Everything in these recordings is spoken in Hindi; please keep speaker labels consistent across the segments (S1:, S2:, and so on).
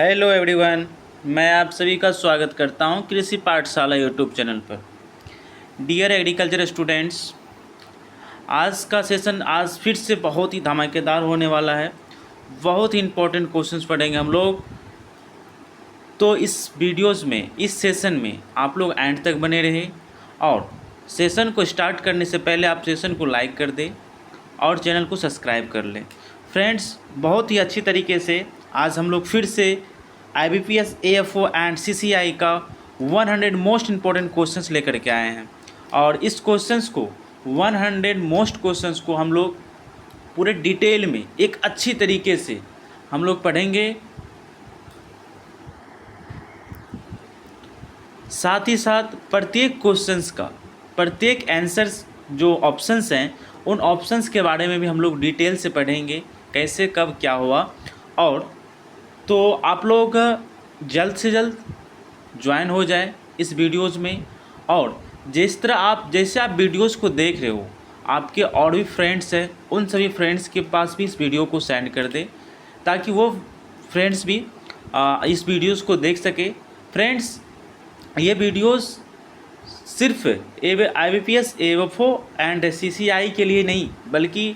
S1: हेलो एवरीवन, मैं आप सभी का स्वागत करता हूं कृषि पाठशाला यूट्यूब चैनल पर। डियर एग्रीकल्चर स्टूडेंट्स, आज का सेशन आज फिर से बहुत ही धमाकेदार होने वाला है। बहुत ही इम्पोर्टेंट क्वेश्चंस पढ़ेंगे हम लोग। तो इस वीडियोस में, इस सेशन में आप लोग एंड तक बने रहे और सेशन को स्टार्ट करने से पहले आप सेशन को लाइक कर दें और चैनल को सब्सक्राइब कर लें। फ्रेंड्स, बहुत ही अच्छी तरीके से आज हम लोग फिर से IBPS AFO एंड CCI का 100 मोस्ट इम्पॉर्टेंट क्वेश्चंस लेकर के आए हैं और इस क्वेश्चंस को 100 मोस्ट क्वेश्चंस को हम लोग पूरे डिटेल में एक अच्छी तरीके से हम लोग पढ़ेंगे। साथ ही साथ प्रत्येक क्वेश्चंस का प्रत्येक आंसर्स जो ऑप्शंस हैं उन ऑप्शंस के बारे में भी हम लोग डिटेल से पढ़ेंगे, कैसे कब क्या हुआ। और तो आप लोग जल्द से जल्द ज्वाइन हो जाए इस वीडियोज़ में और जैसे आप वीडियोज़ को देख रहे हो, आपके और भी फ्रेंड्स हैं, उन सभी फ्रेंड्स के पास भी इस वीडियो को सेंड कर दे ताकि वो फ्रेंड्स भी इस वीडियोज़ को देख सके। फ्रेंड्स, ये वीडियोज़ सिर्फ IBPS AFO एंड CCI के लिए नहीं बल्कि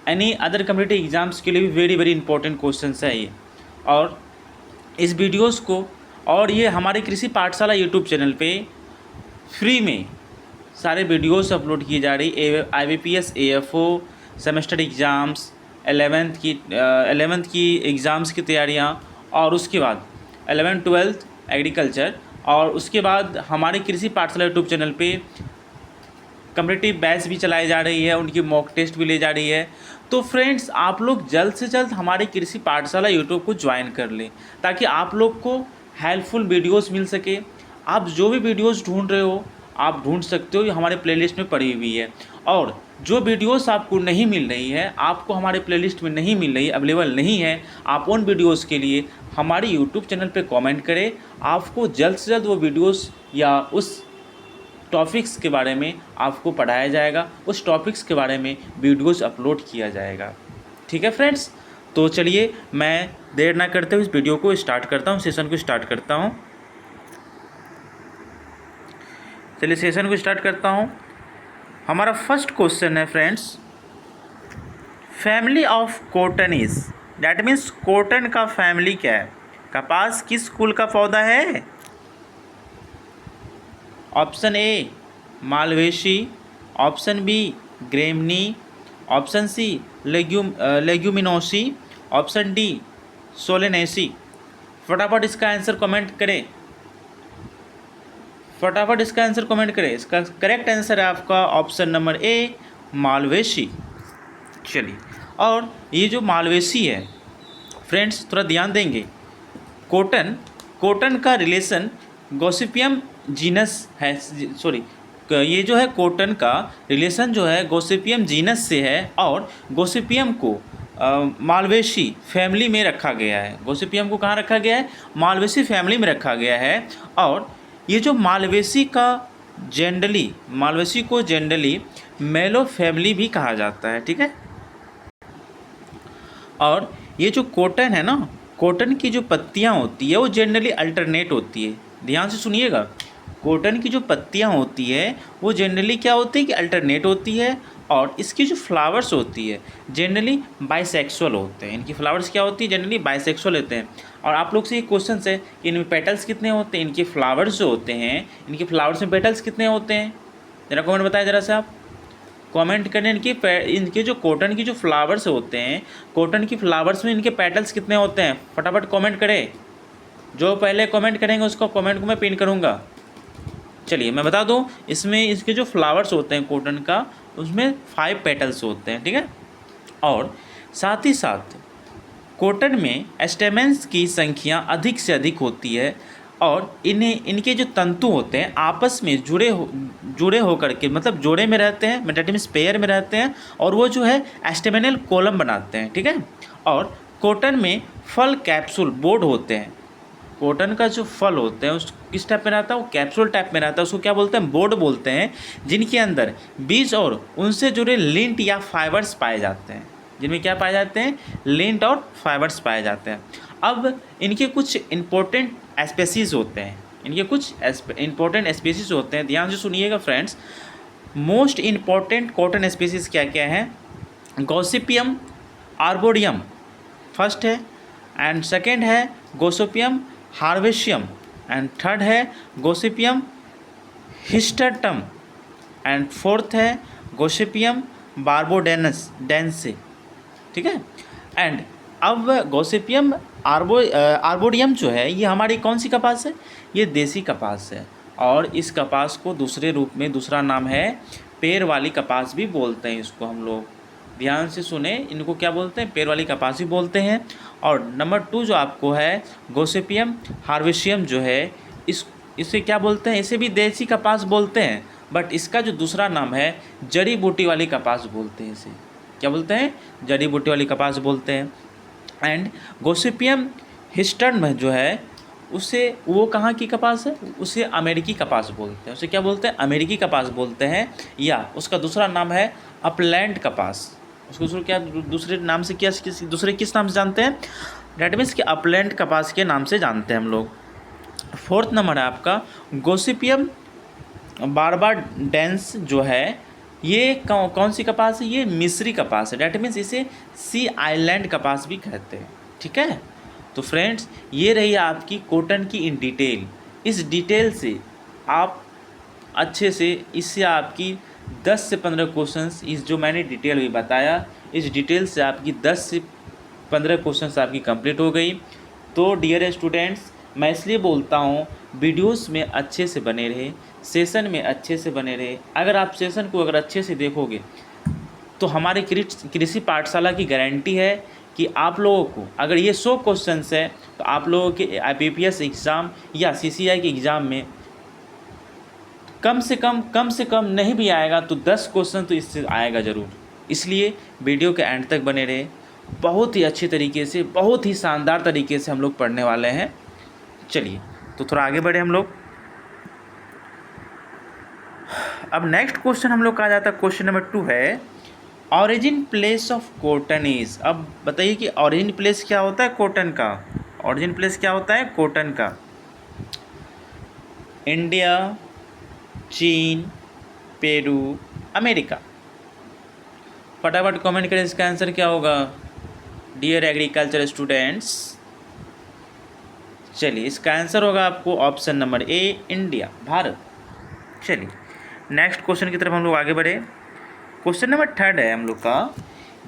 S1: एनी अदर कम्पिटिटिव एग्ज़ाम्स के लिए भी वेरी इंपॉर्टेंट क्वेश्चंस है ये। और इस वीडियोस को और ये हमारे कृषि पाठशाला यूट्यूब चैनल पे फ्री में सारे वीडियोस अपलोड की जा रही। IBPS AFO semester exams, 11th की एग्ज़ाम्स की तैयारियाँ और उसके बाद 11th-12th एग्रीकल्चर और उसके बाद हमारे कृषि पाठशाला यूट्यूब चैनल पे कम्पिटिटिव बैच भी चलाई जा रही है, उनकी मॉक टेस्ट भी ले जा रही है। तो फ्रेंड्स, आप लोग जल्द से जल्द हमारी कृषि पाठशाला यूट्यूब को ज्वाइन कर लें ताकि आप लोग को हेल्पफुल वीडियोस मिल सके। आप जो भी वीडियोस ढूंढ रहे हो आप ढूंढ सकते हो, ये हमारे प्लेलिस्ट में पड़ी हुई है। और जो वीडियोस आपको नहीं मिल रही है, आपको हमारे प्लेलिस्ट में नहीं मिल रही, अवेलेबल नहीं है, आप उन वीडियोज़ के लिए हमारे यूट्यूब चैनल पर कॉमेंट करें। आपको जल्द से जल्द वो वीडियोज़ या उस टॉपिक्स के बारे में आपको पढ़ाया जाएगा, उस टॉपिक्स के बारे में वीडियोस अपलोड किया जाएगा। ठीक है फ्रेंड्स, तो चलिए मैं देर ना करते हुए इस वीडियो को स्टार्ट करता हूँ, सेशन को स्टार्ट करता हूँ। चलिए सेशन को स्टार्ट करता हूँ। हमारा फर्स्ट क्वेश्चन है friends, family of cotton is, that means cotton का फैमिली क्या है? कपास किस कुल का पौधा है? Option A Malvaceae, option B Gramineae, option C Leguminosae, option D Solanaceae. फटाफट इसका आंसर कमेंट करें, फटाफट इसका आंसर कमेंट करें। इसका करेक्ट आंसर है आपका ऑप्शन नंबर ए मालवेशी। चलिए, और ये जो मालवेशी है फ्रेंड्स, थोड़ा ध्यान देंगे। कॉटन का रिलेशन गॉसिपियम जीनस है, सॉरी, ये जो है कॉटन का रिलेशन जो है गॉसिपियम जीनस से है और गॉसिपियम को मालवेशी फैमिली में रखा गया है। गॉसिपियम को कहाँ रखा गया है? मालवेशी फैमिली में रखा गया है। और ये जो मालवेशी को जनरली मेलो फैमिली भी कहा जाता है। ठीक है, और ये जो कॉटन है ना, कॉटन की जो पत्तियाँ होती है वो जनरली अल्टरनेट होती है। ध्यान से सुनिएगा, कॉटन की जो पत्तियाँ होती है वो जनरली क्या होती है कि अल्टरनेट होती है और इसकी जो फ्लावर्स होती है जनरली बाइसेक्सुअल होते हैं। इनकी फ्लावर्स क्या होती है? जनरली बाइसेक्सुअल होते हैं। और आप लोग से ये क्वेश्चन है कि इनमें पेटल्स कितने होते हैं? इनके फ्लावर्स जो होते हैं, इनके फ्लावर्स में पेटल्स कितने होते हैं? ज़रा कमेंट बताएं, ज़रा से आप कमेंट करें। इनके जो कॉटन की जो फ्लावर्स होते हैं, कॉटन की फ्लावर्स में इनके पेटल्स कितने होते हैं? फटाफट कमेंट करें। जो पहले कमेंट करेंगे उसको कमेंट को मैं पिन करूँगा। चलिए मैं बता दूं, इसमें इसके जो फ्लावर्स होते हैं कॉटन का, उसमें 5 पेटल्स होते हैं। ठीक है, और साथ ही साथ कॉटन में स्टेमेंस की संख्या अधिक से अधिक होती है और इनके जो तंतु होते हैं आपस में जुड़े होकर के, मतलब जोड़े में रहते हैं, दैट मीन्स पेयर में रहते हैं और वो जो है स्टेमिनल कॉलम बनाते हैं। ठीक है, और कॉटन में फल कैप्सूल बोर्ड होते हैं। कॉटन का जो फल होते हैं उस किस टाइप में रहता है? वो कैप्सूल टाइप में रहता है। उसको क्या बोलते हैं? बोर्ड बोलते हैं, जिनके अंदर बीज और उनसे जुड़े लिंट या फाइबर्स पाए जाते हैं। जिनमें क्या पाए जाते हैं? लिंट और फाइबर्स पाए जाते हैं। अब इनके कुछ इम्पोर्टेंट स्पेसीज़ होते हैं, इनके कुछ इम्पोर्टेंट स्पेसीज़ होते हैं, ध्यान से सुनिएगा friends. Most important cotton species क्या क्या हैं? गॉसिपियम आर्बोरियम फर्स्ट है, एंड सेकेंड है गोसिपियम हार्वेशियम, एंड थर्ड है गोसिपियम हिस्टर्टम, एंड फोर्थ है गोसिपियम बार्बोडेंसे। ठीक है। एंड अब गॉसिपियम आर्बोरियम जो है ये हमारी कौन सी कपास है? ये देसी कपास है, और इस कपास को दूसरे रूप में दूसरा नाम है पेड़ वाली कपास भी बोलते हैं इसको हम लोग। ध्यान से सुने, इनको क्या बोलते हैं? पेड़ वाली कपास भी बोलते हैं। और नंबर 2 जो आपको है गोसिपियम हार्वेशियम जो है, इसे क्या बोलते हैं? इसे भी देसी कपास बोलते हैं, बट इसका जो दूसरा नाम है जड़ी बूटी वाली कपास बोलते हैं। इसे क्या बोलते हैं? जड़ी बूटी वाली कपास बोलते हैं। एंड गोसिपियम हिस्टर्टम जो है उसे, वो कहाँ की कपास है? उसे अमेरिकी कपास बोलते हैं। उसे क्या बोलते हैं? अमेरिकी कपास बोलते हैं, या उसका दूसरा नाम है अपलैंड कपास। उसको दूसरे नाम से किस नाम से जानते हैं? डेट मीन्स कि अपलैंड कपास के नाम से जानते हैं हम लोग। फोर्थ नंबर है आपका गोसिपियम बार्बाडेंस जो है, ये कौन सी कपास है? ये मिस्री कपास है। डेट मीन्स इसे सी आइलैंड कपास भी कहते हैं। ठीक है। तो फ्रेंड्स, ये रही आपकी कॉटन की इन डिटेल। इस डिटेल से आप अच्छे से, इससे आपकी 10 से 15 क्वेश्चंस, इस जो मैंने डिटेल भी बताया, इस डिटेल से आपकी 10 से 15 क्वेश्चंस आपकी कंप्लीट हो गई। तो डियर स्टूडेंट्स, मैं इसलिए बोलता हूँ वीडियोस में अच्छे से बने रहे, सेशन में अच्छे से बने रहे। अगर आप सेशन को अगर अच्छे से देखोगे तो हमारे कृषि पाठशाला की गारंटी है कि आप लोगों को अगर ये 100 क्वेश्चंस है तो आप लोगों के IPPS एग्ज़ाम या CCI के एग्ज़ाम में कम से कम नहीं भी आएगा तो 10 क्वेश्चन तो इससे आएगा ज़रूर। इसलिए वीडियो के एंड तक बने रहे। बहुत ही अच्छे तरीके से, बहुत ही शानदार तरीके से हम लोग पढ़ने वाले हैं। चलिए तो थोड़ा आगे बढ़े हम लोग। अब नेक्स्ट क्वेश्चन हम लोग का आ जाता है, क्वेश्चन नंबर 2 है origin place of cotton is. अब बताइए कि ऑरिजिन प्लेस क्या होता है कॉटन का? ऑरिजिन प्लेस क्या होता है कॉटन का? इंडिया, चीन, पेरू, अमेरिका। फटाफट कमेंट करें, इसका आंसर क्या होगा डियर एग्रीकल्चर स्टूडेंट्स? चलिए, इसका आंसर होगा आपको ऑप्शन नंबर ए, इंडिया, भारत। चलिए नेक्स्ट क्वेश्चन की तरफ हम लोग आगे बढ़े। क्वेश्चन नंबर 3 है हम लोग का,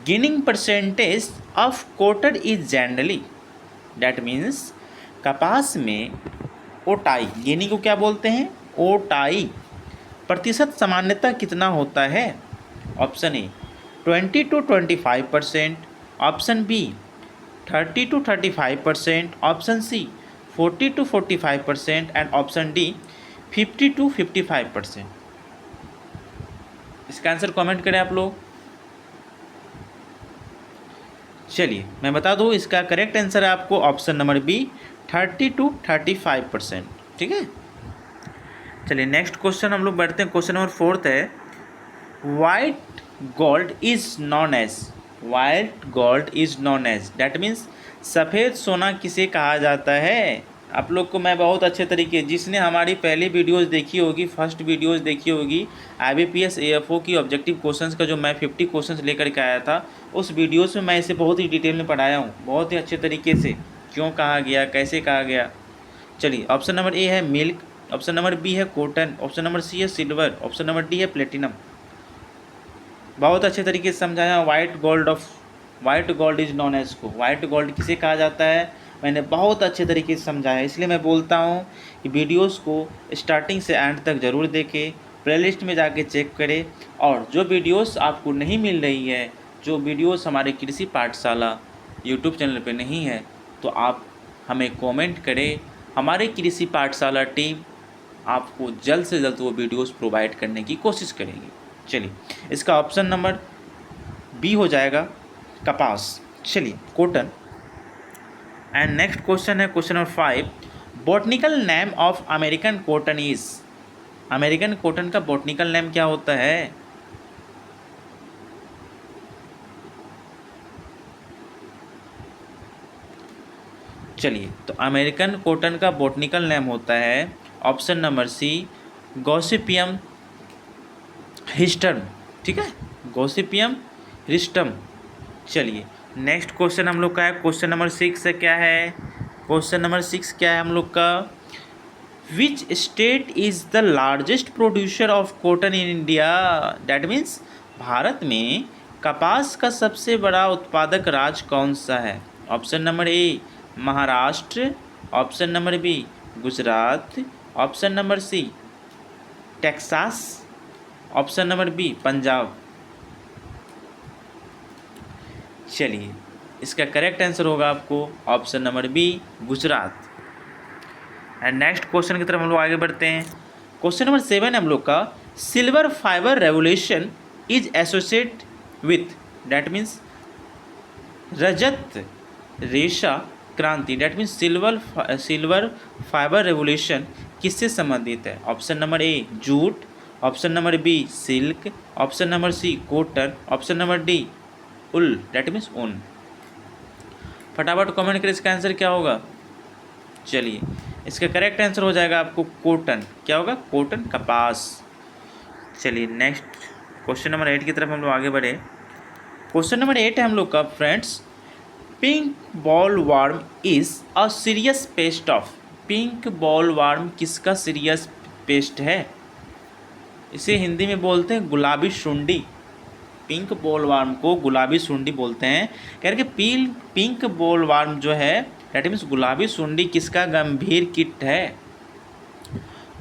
S1: gaining percentage of cotton is generally. That means कपास में ओटाई, गेनिंग को क्या बोलते हैं? ओटाई प्रतिशत सामान्यतः कितना होता है? Option A 20 to 25%, option B 30 to 35%, option C 40 to 45%, and option D 50 to 55%। इसका आंसर कमेंट करें आप लोग। चलिए मैं बता दूँ, इसका करेक्ट आंसर है आपको ऑप्शन नंबर बी 30 to 35%। ठीक है। चलिए नेक्स्ट क्वेश्चन हम लोग बढ़ते हैं। क्वेश्चन नंबर 4 है white gold is known as. White gold is known as, that means सफ़ेद सोना किसे कहा जाता है? आप लोग को मैं बहुत अच्छे तरीके, जिसने हमारी पहली वीडियोस देखी होगी, फर्स्ट वीडियोस देखी होगी IBPS AFO की ऑब्जेक्टिव क्वेश्चंस का, जो मैं 50 क्वेश्चंस लेकर के आया था, उस वीडियोस में मैं इसे बहुत ही डिटेल में पढ़ाया हूँ, बहुत ही अच्छे तरीके से, क्यों कहा गया, कैसे कहा गया। चलिए ऑप्शन नंबर ए है मिल्क, ऑप्शन नंबर बी है कॉटन, ऑप्शन नंबर सी है सिल्वर, ऑप्शन नंबर डी है प्लेटिनम। बहुत अच्छे तरीके से समझाया। White gold is known as को, वाइट गोल्ड किसे कहा जाता है, मैंने बहुत अच्छे तरीके से समझाया। इसलिए मैं बोलता हूँ कि वीडियोस को स्टार्टिंग से एंड तक ज़रूर देखें, प्लेलिस्ट में जाके चेक करें, और जो वीडियोस आपको नहीं मिल रही है, जो वीडियोस हमारे कृषि पाठशाला यूट्यूब चैनल पे नहीं है, तो आप हमें कमेंट करें। हमारे कृषि पाठशाला टीम आपको जल्द से जल्द वो वीडियोस प्रोवाइड करने की कोशिश करेगी। चलिए इसका ऑप्शन नंबर बी हो जाएगा कपास। चलिए कॉटन। एंड नेक्स्ट क्वेश्चन है question number 5, botanical name of American cotton is. American cotton का बॉटनिकल नेम क्या होता है? चलिए, तो अमेरिकन कॉटन का बॉटनिकल नेम होता है ऑप्शन नंबर सी गॉसिपियम हिस्टम। ठीक है, गॉसिपियम हिस्टम। चलिए, नेक्स्ट क्वेश्चन हम लोग का है क्वेश्चन नंबर 6 है। क्या है क्वेश्चन नंबर 6? क्या है हम लोग का? Which state is the largest producer of cotton in India? That means Bharat में कपास का सबसे बड़ा उत्पादक राज्य कौन सा है? Option number A Maharashtra, option number B Gujarat, option number C Texas, option number B Punjab. चलिए, इसका करेक्ट आंसर होगा आपको option number B Gujarat. And next question की तरफ हम लोग आगे बढ़ते हैं। क्वेश्चन नंबर 7 हम लोग का silver fibre revolution is associate with, that means रजत रेशा क्रांति, that means silver fibre revolution किससे संबंधित है? Option number A jute, option number B silk, option number C cotton, option number D wool, that means ऊन। फटाफट कमेंट करें इसका आंसर क्या होगा। चलिए, इसका करेक्ट आंसर हो जाएगा आपको कॉटन। क्या होगा? कॉटन, कपास। चलिए, नेक्स्ट क्वेश्चन नंबर 8 की तरफ हम लोग आगे बढ़े। क्वेश्चन नंबर 8 है हम लोग का friends, pink ball warm is a serious paste of. Pink ball warm किसका सीरियस पेस्ट है? इसे हिंदी में बोलते हैं गुलाबी सुंडी। पिंक बॉल वार्म को गुलाबी सुंडी बोलते हैं। कह रहे कि पिंक बॉल वार्म जो है डैट मीन्स गुलाबी सुंडी किसका गंभीर कीट है?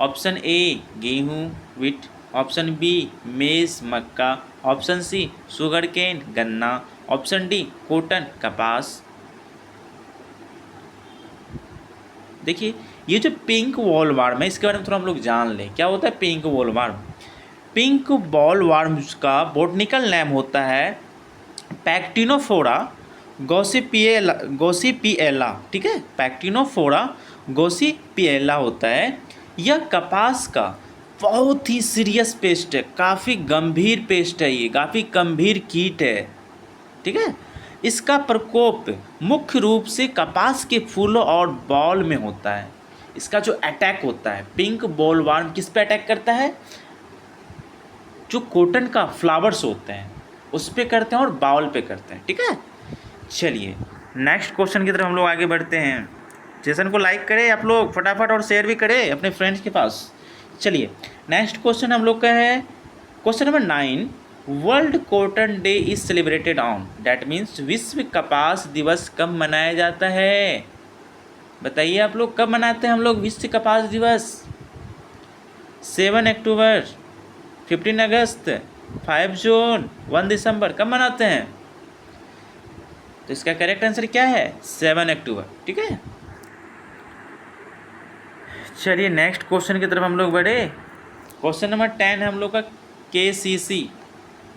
S1: ऑप्शन ए गेहूँ विट, ऑप्शन बी मेज मक्का, ऑप्शन सी शुगर केन गन्ना, ऑप्शन डी कॉटन कपास। देखिए, ये जो पिंक बॉल वार्म है इसके बारे में थोड़ा हम लोग जान लें। क्या होता है pink ball warm? Pink ball warms का बॉटनिकल नेम होता है पैक्टिनोफोरा गॉसिपिएला। ठीक है, पैक्टिनोफोरा गॉसिपिएला होता है। यह कपास का बहुत ही सीरियस पेस्ट है, काफ़ी गंभीर पेस्ट है, ये काफ़ी गंभीर कीट है। ठीक है, इसका प्रकोप मुख्य रूप से कपास के फूलों और बॉल में होता है। इसका जो अटैक होता है, पिंक बॉल वार्म किस पे अटैक करता है? जो कॉटन का फ्लावर्स होते हैं उस पे करते हैं और बाउल पे करते हैं। ठीक है, चलिए नेक्स्ट क्वेश्चन की तरफ हम लोग आगे बढ़ते हैं। सेशन को लाइक करें आप लोग फटाफट और शेयर भी करें अपने फ्रेंड्स के पास। चलिए, नेक्स्ट क्वेश्चन हम लोग का है question number 9, world cotton day is celebrated on, that means विश्व कपास दिवस कब मनाया जाता है? बताइए आप लोग, कब मनाते हैं हम लोग विश्व कपास दिवस? 7 अक्टूबर, 15 अगस्त, 5 जून, 1 दिसंबर, कब मनाते हैं? तो इसका करेक्ट आंसर क्या है? 7 अक्टूबर। ठीक है, चलिए नेक्स्ट क्वेश्चन की तरफ हम लोग बढ़े। क्वेश्चन नंबर 10 है हम लोग का KCC।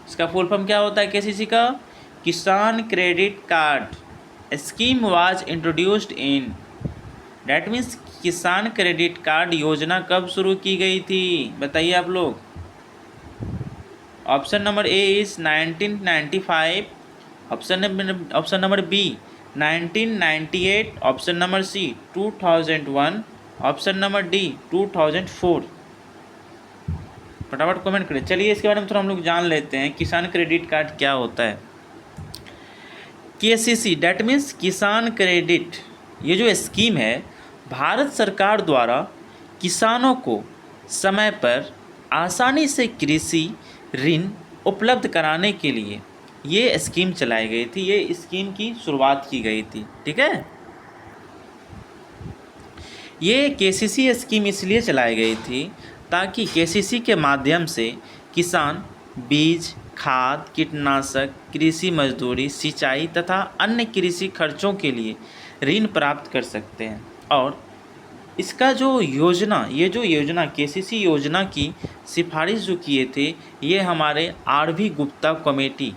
S1: इसका फुल फॉर्म क्या होता है KCC का? Kisan credit card scheme was introduced in, that means Kisan credit card योजना कब शुरू की गई थी? बताइए आप लोग। Option number A is 1995, option number B 1998, option number C 2001, option number D 2004। फटाफट कमेंट करें। चलिए, इसके बारे में थोड़ा हम लोग जान लेते हैं किसान क्रेडिट कार्ड क्या होता है। KCC that means Kisan credit, ये जो स्कीम है भारत सरकार द्वारा किसानों को समय पर आसानी से कृषि ऋण उपलब्ध कराने के लिए ये स्कीम चलाई गई थी। ये स्कीम की शुरुआत की गई थी। ठीक है, ये KCC स्कीम इसलिए चलाई गई थी ताकि KCC के माध्यम से किसान बीज, खाद, कीटनाशक, कृषि मजदूरी, सिंचाई तथा अन्य कृषि खर्चों के लिए ऋण प्राप्त कर सकते हैं। और इसका जो योजना, ये जो योजना KCC योजना की सिफारिश जो किए थे ये हमारे RV गुप्ता कमेटी,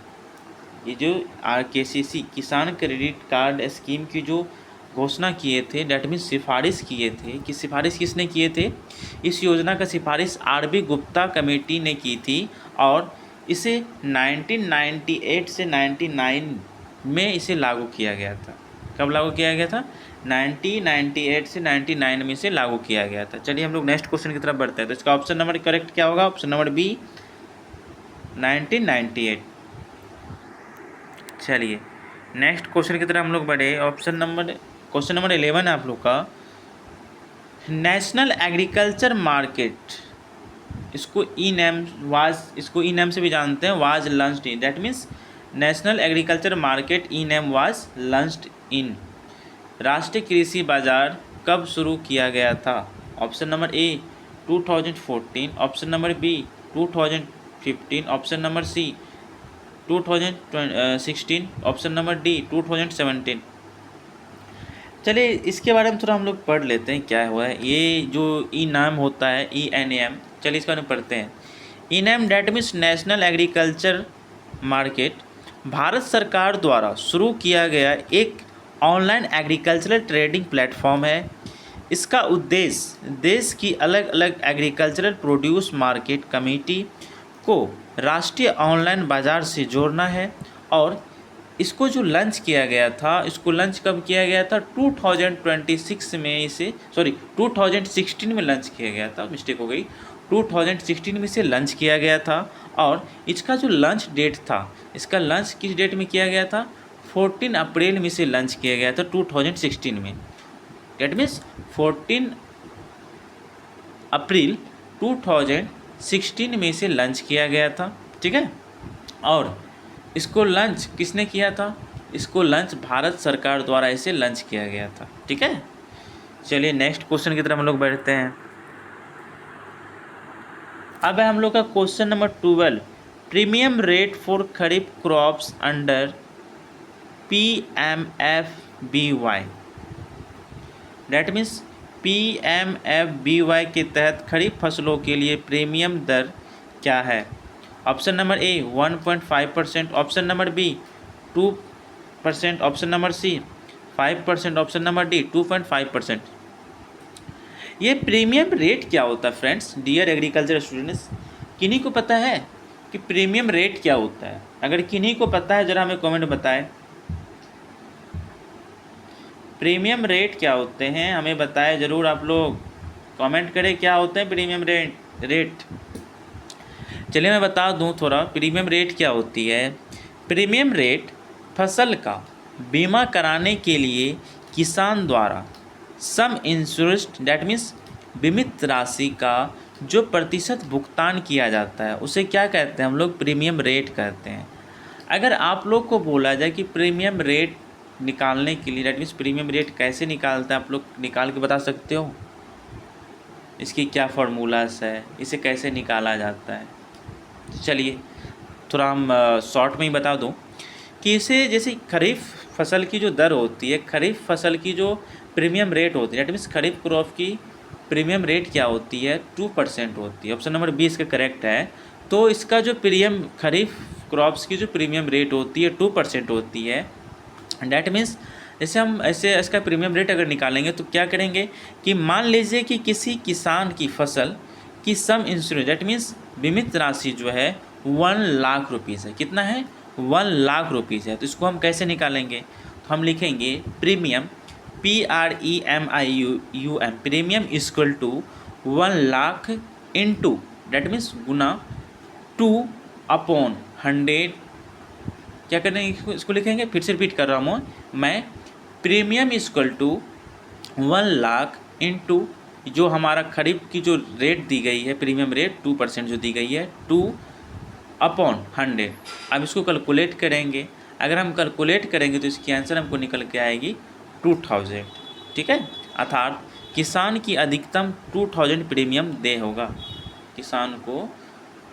S1: ये जो KCC किसान क्रेडिट कार्ड स्कीम की जो घोषणा किए थे, डैट मीन्स सिफारिश किए थे। कि सिफारिश किसने किए थे? इस योजना का सिफारिश RV गुप्ता कमेटी ने की थी और इसे 1998 से 99 में इसे लागू किया गया था। कब लागू किया गया था? 1998 से 99 में से लागू किया गया था। चलिए हम लोग नेक्स्ट क्वेश्चन की तरफ बढ़ते हैं। तो इसका ऑप्शन नंबर करेक्ट क्या होगा? Option number B 1998। चलिए नेक्स्ट क्वेश्चन की तरफ हम लोग बढ़े। क्वेश्चन नंबर 11 है आप लोग का। नेशनल एग्रीकल्चर मार्केट, इसको ई नेम से भी जानते हैं, was launched in, that means national agriculture market e NAM was launched in. राष्ट्रीय कृषि बाजार कब शुरू किया गया था? Option number A 2014, option number B 2015, option number C 2016, option number D 2017। चलिए इसके बारे में थोड़ा हम लोग पढ़ लेते हैं क्या हुआ है। ये जो ई नाम होता है ENAM, चलिए इसके बारे में पढ़ते हैं। ENAM that means national agriculture market Bharat सरकार द्वारा शुरू किया गया एक ऑनलाइन एग्रीकल्चरल ट्रेडिंग प्लेटफॉर्म है। इसका उद्देश्य देश की अलग अलग एग्रीकल्चरल प्रोड्यूस मार्केट कमेटी को राष्ट्रीय ऑनलाइन बाज़ार से जोड़ना है। और इसको जो लॉन्च किया गया था, इसको लॉन्च कब किया गया था? 2016 में लॉन्च किया गया था, मिस्टेक हो गई, 2016 में से लॉन्च किया गया था। और इसका जो लॉन्च डेट था, इसका लॉन्च किस डेट में किया गया था? 14 अप्रैल में से लॉन्च किया गया था 2016 में। डेट मीन्स 14 अप्रैल 2016 में से लॉन्च किया गया था, ठीक है। और इसको लॉन्च किसने किया था? इसको लॉन्च भारत सरकार द्वारा इसे लॉन्च किया गया था, ठीक है। चलिए नेक्स्ट क्वेश्चन की तरफ हम लोग बढ़ते हैं। अब है हम लोग का question number 12, premium rate for kharif crops under PMFBY, that means PMFBY के तहत खरीफ फसलों के लिए प्रीमियम दर क्या है? Option number A 1.5%, option number B 2%, option number C 5%, option number D 2.5%। ये प्रीमियम रेट क्या होता है फ्रेंड्स? डियर एग्रीकल्चर स्टूडेंट्स, किन्हीं को पता है कि प्रीमियम रेट क्या होता है? अगर किन्हीं को पता है जरा हमें कमेंट बताएं, प्रीमियम रेट क्या होते हैं हमें बताएं ज़रूर। आप लोग कमेंट करें क्या होते हैं प्रीमियम रेट। चलिए मैं बता दूं थोड़ा, प्रीमियम रेट क्या होती है। प्रीमियम रेट फसल का बीमा कराने के लिए किसान द्वारा सम इंश्योर्ड डैट मीन्स बीमित राशि का जो प्रतिशत भुगतान किया जाता है उसे क्या कहते हैं हम लोग? प्रीमियम रेट कहते हैं। अगर आप लोग को बोला जाए कि प्रीमियम रेट निकालने के लिए, डैट मीन्स प्रीमियम रेट कैसे निकालते हैं, आप लोग निकाल के बता सकते हो? इसकी क्या फार्मूलास है, इसे कैसे निकाला जाता है? चलिए थोड़ा हम शॉर्ट में ही बता दूं कि इसे जैसे खरीफ फसल की जो दर होती है, खरीफ फसल की जो प्रीमियम रेट होती है, डैट मीन्स खरीफ क्रॉप की प्रीमियम रेट क्या होती है? 2% होती है। ऑप्शन नंबर बी इसका करेक्ट है। तो इसका जो खरीफ क्रॉप्स की जो प्रीमियम रेट होती है 2% होती है। डैट मीन्स जैसे हम ऐसे इसका प्रीमियम रेट अगर निकालेंगे तो क्या करेंगे कि मान लीजिए कि किसी किसान की फसल की सम इंश्योरेंस डैट मीन्स बीमित राशि जो है 1 लाख रुपीज़ है। कितना है? 1 लाख रुपीज़ है। तो इसको हम कैसे निकालेंगे? तो हम लिखेंगे premium PREMIUM, premium equal to 1 lakh into that means गुना 2/100। क्या करेंगे? इसको लिखेंगे, फिर से रिपीट कर रहा हूँ मैं, premium equal to 1 lakh into जो हमारा खरीफ की जो रेट दी गई है प्रीमियम रेट 2% जो दी गई है 2/100। अब इसको कैलकुलेट करेंगे। अगर हम कैलकुलेट करेंगे तो इसकी आंसर हमको निकल के आएगी 2000, ठीक है। अर्थात किसान की अधिकतम 2000 प्रीमियम दे होगा। किसान को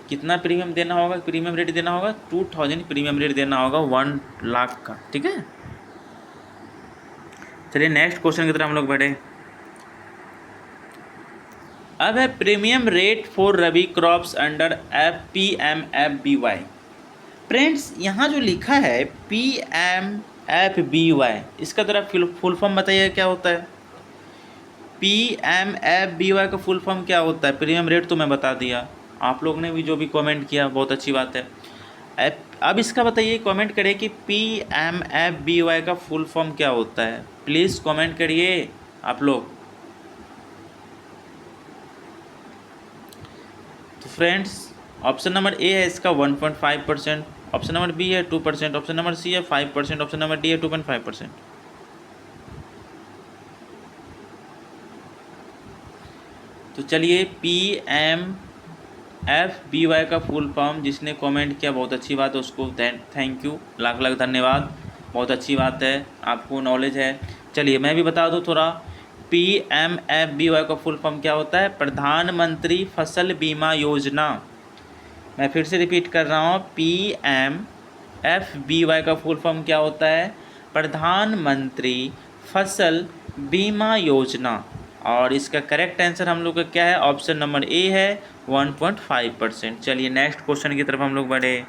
S1: कितना प्रीमियम देना होगा? प्रीमियम रेट देना होगा 2000 प्रीमियम रेट देना होगा 1 लाख का, ठीक है। चलिए नेक्स्ट क्वेश्चन की तरफ हम लोग बढ़े। अब है premium rate for rabi crops under PMFBY। Friends यहाँ जो लिखा है PMFBY, इसका ज़रा फुल फॉर्म बताइए क्या होता है? PMFBY का फुल फॉर्म क्या होता है? प्रीमियम रेट तो मैं बता दिया, आप लोग ने भी जो भी कमेंट किया बहुत अच्छी बात है। अब इसका बताइए, कमेंट करिए कि PMFBY का फुल फॉर्म क्या होता है। प्लीज़ कमेंट करिए आप लोग। तो फ्रेंड्स, ऑप्शन नंबर ए है इसका 1.5%, ऑप्शन नंबर बी है 2%, ऑप्शन नंबर सी है 5%, ऑप्शन नंबर डी है 2.5%। तो चलिए, PMFBY का फुल फॉर्म जिसने कमेंट किया, बहुत अच्छी बात है, उसको थैंक यू, लाख लाख धन्यवाद, बहुत अच्छी बात है, आपको नॉलेज है। चलिए मैं भी बता दूं थोड़ा, PMFBY का फुल फॉर्म क्या होता है, प्रधानमंत्री फसल बीमा योजना। मैं फिर से रिपीट कर रहा हूँ, PMFBY का फुल फॉर्म क्या होता है, प्रधानमंत्री फसल बीमा योजना। और इसका करेक्ट आंसर हम लोग का क्या है, ऑप्शन नंबर ए है 1.5%। चलिए नेक्स्ट क्वेश्चन की तरफ हम लोग बढ़े।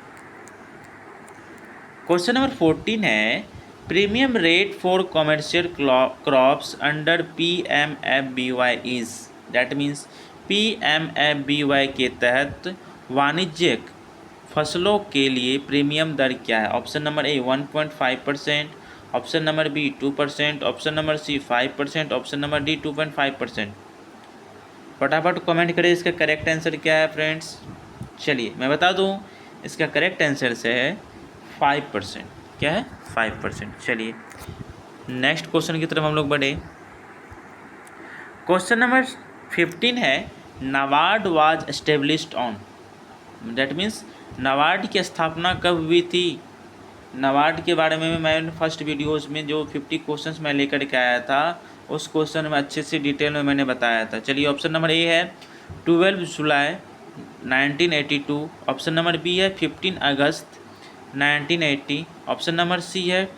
S1: क्वेश्चन नंबर 14 है, premium rate for commercial crops under PMFBY is, that means PMFBY के तहत वाणिज्यिक फसलों के लिए प्रीमियम दर क्या है। Option number A 1.5%, option number B 2%, option number C 5%, option number D 2.5%। फटाफट कमेंट करें इसका करेक्ट आंसर क्या है फ्रेंड्स। चलिए मैं बता दूं, इसका करेक्ट आंसर से है 5%। क्या है, 5%। चलिए नेक्स्ट क्वेश्चन की तरफ हम लोग बढ़े। क्वेश्चन नंबर 15 है, NABARD was established on, that means NABARD की स्थापना कब हुई थी। नाबार्ड के बारे में मैंने फर्स्ट वीडियोस में जो 50 क्वेश्चंस मैं लेकर के आया था, उस क्वेश्चन में अच्छे से डिटेल में मैंने बताया था। चलिए ऑप्शन नंबर ए है 12 जुलाई 1982, ऑप्शन नंबर बी है 15 अगस्त 1980, ऑप्शन नंबर सी है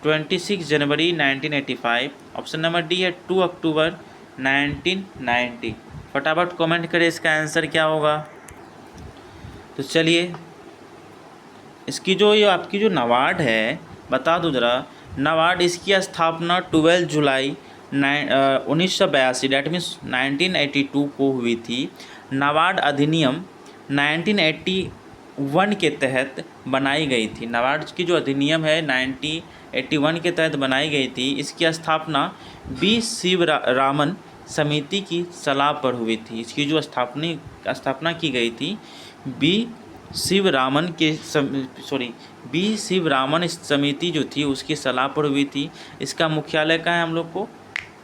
S1: 26 जनवरी 1985, ऑप्शन नंबर डी है 2 अक्टूबर 1990। फटाफट कमेंट करें इसका आंसर क्या होगा। तो चलिए, इसकी जो ये आपकी जो नाबार्ड है, बता दूं ज़रा, नाबार्ड इसकी स्थापना 12 जुलाई 1982 डैट मीन्स 1982 को हुई थी। नाबार्ड अधिनियम 1981 के तहत बनाई गई थी। नाबार्ड की जो अधिनियम है 1981 के तहत बनाई गई थी। इसकी स्थापना बी शिवरामन समिति की सलाह पर हुई थी। इसकी जो स्थापना की गई थी बी शिवरामन समिति जो थी उसकी सलाह पर हुई थी। इसका मुख्यालय कहाँ है हम लोग को,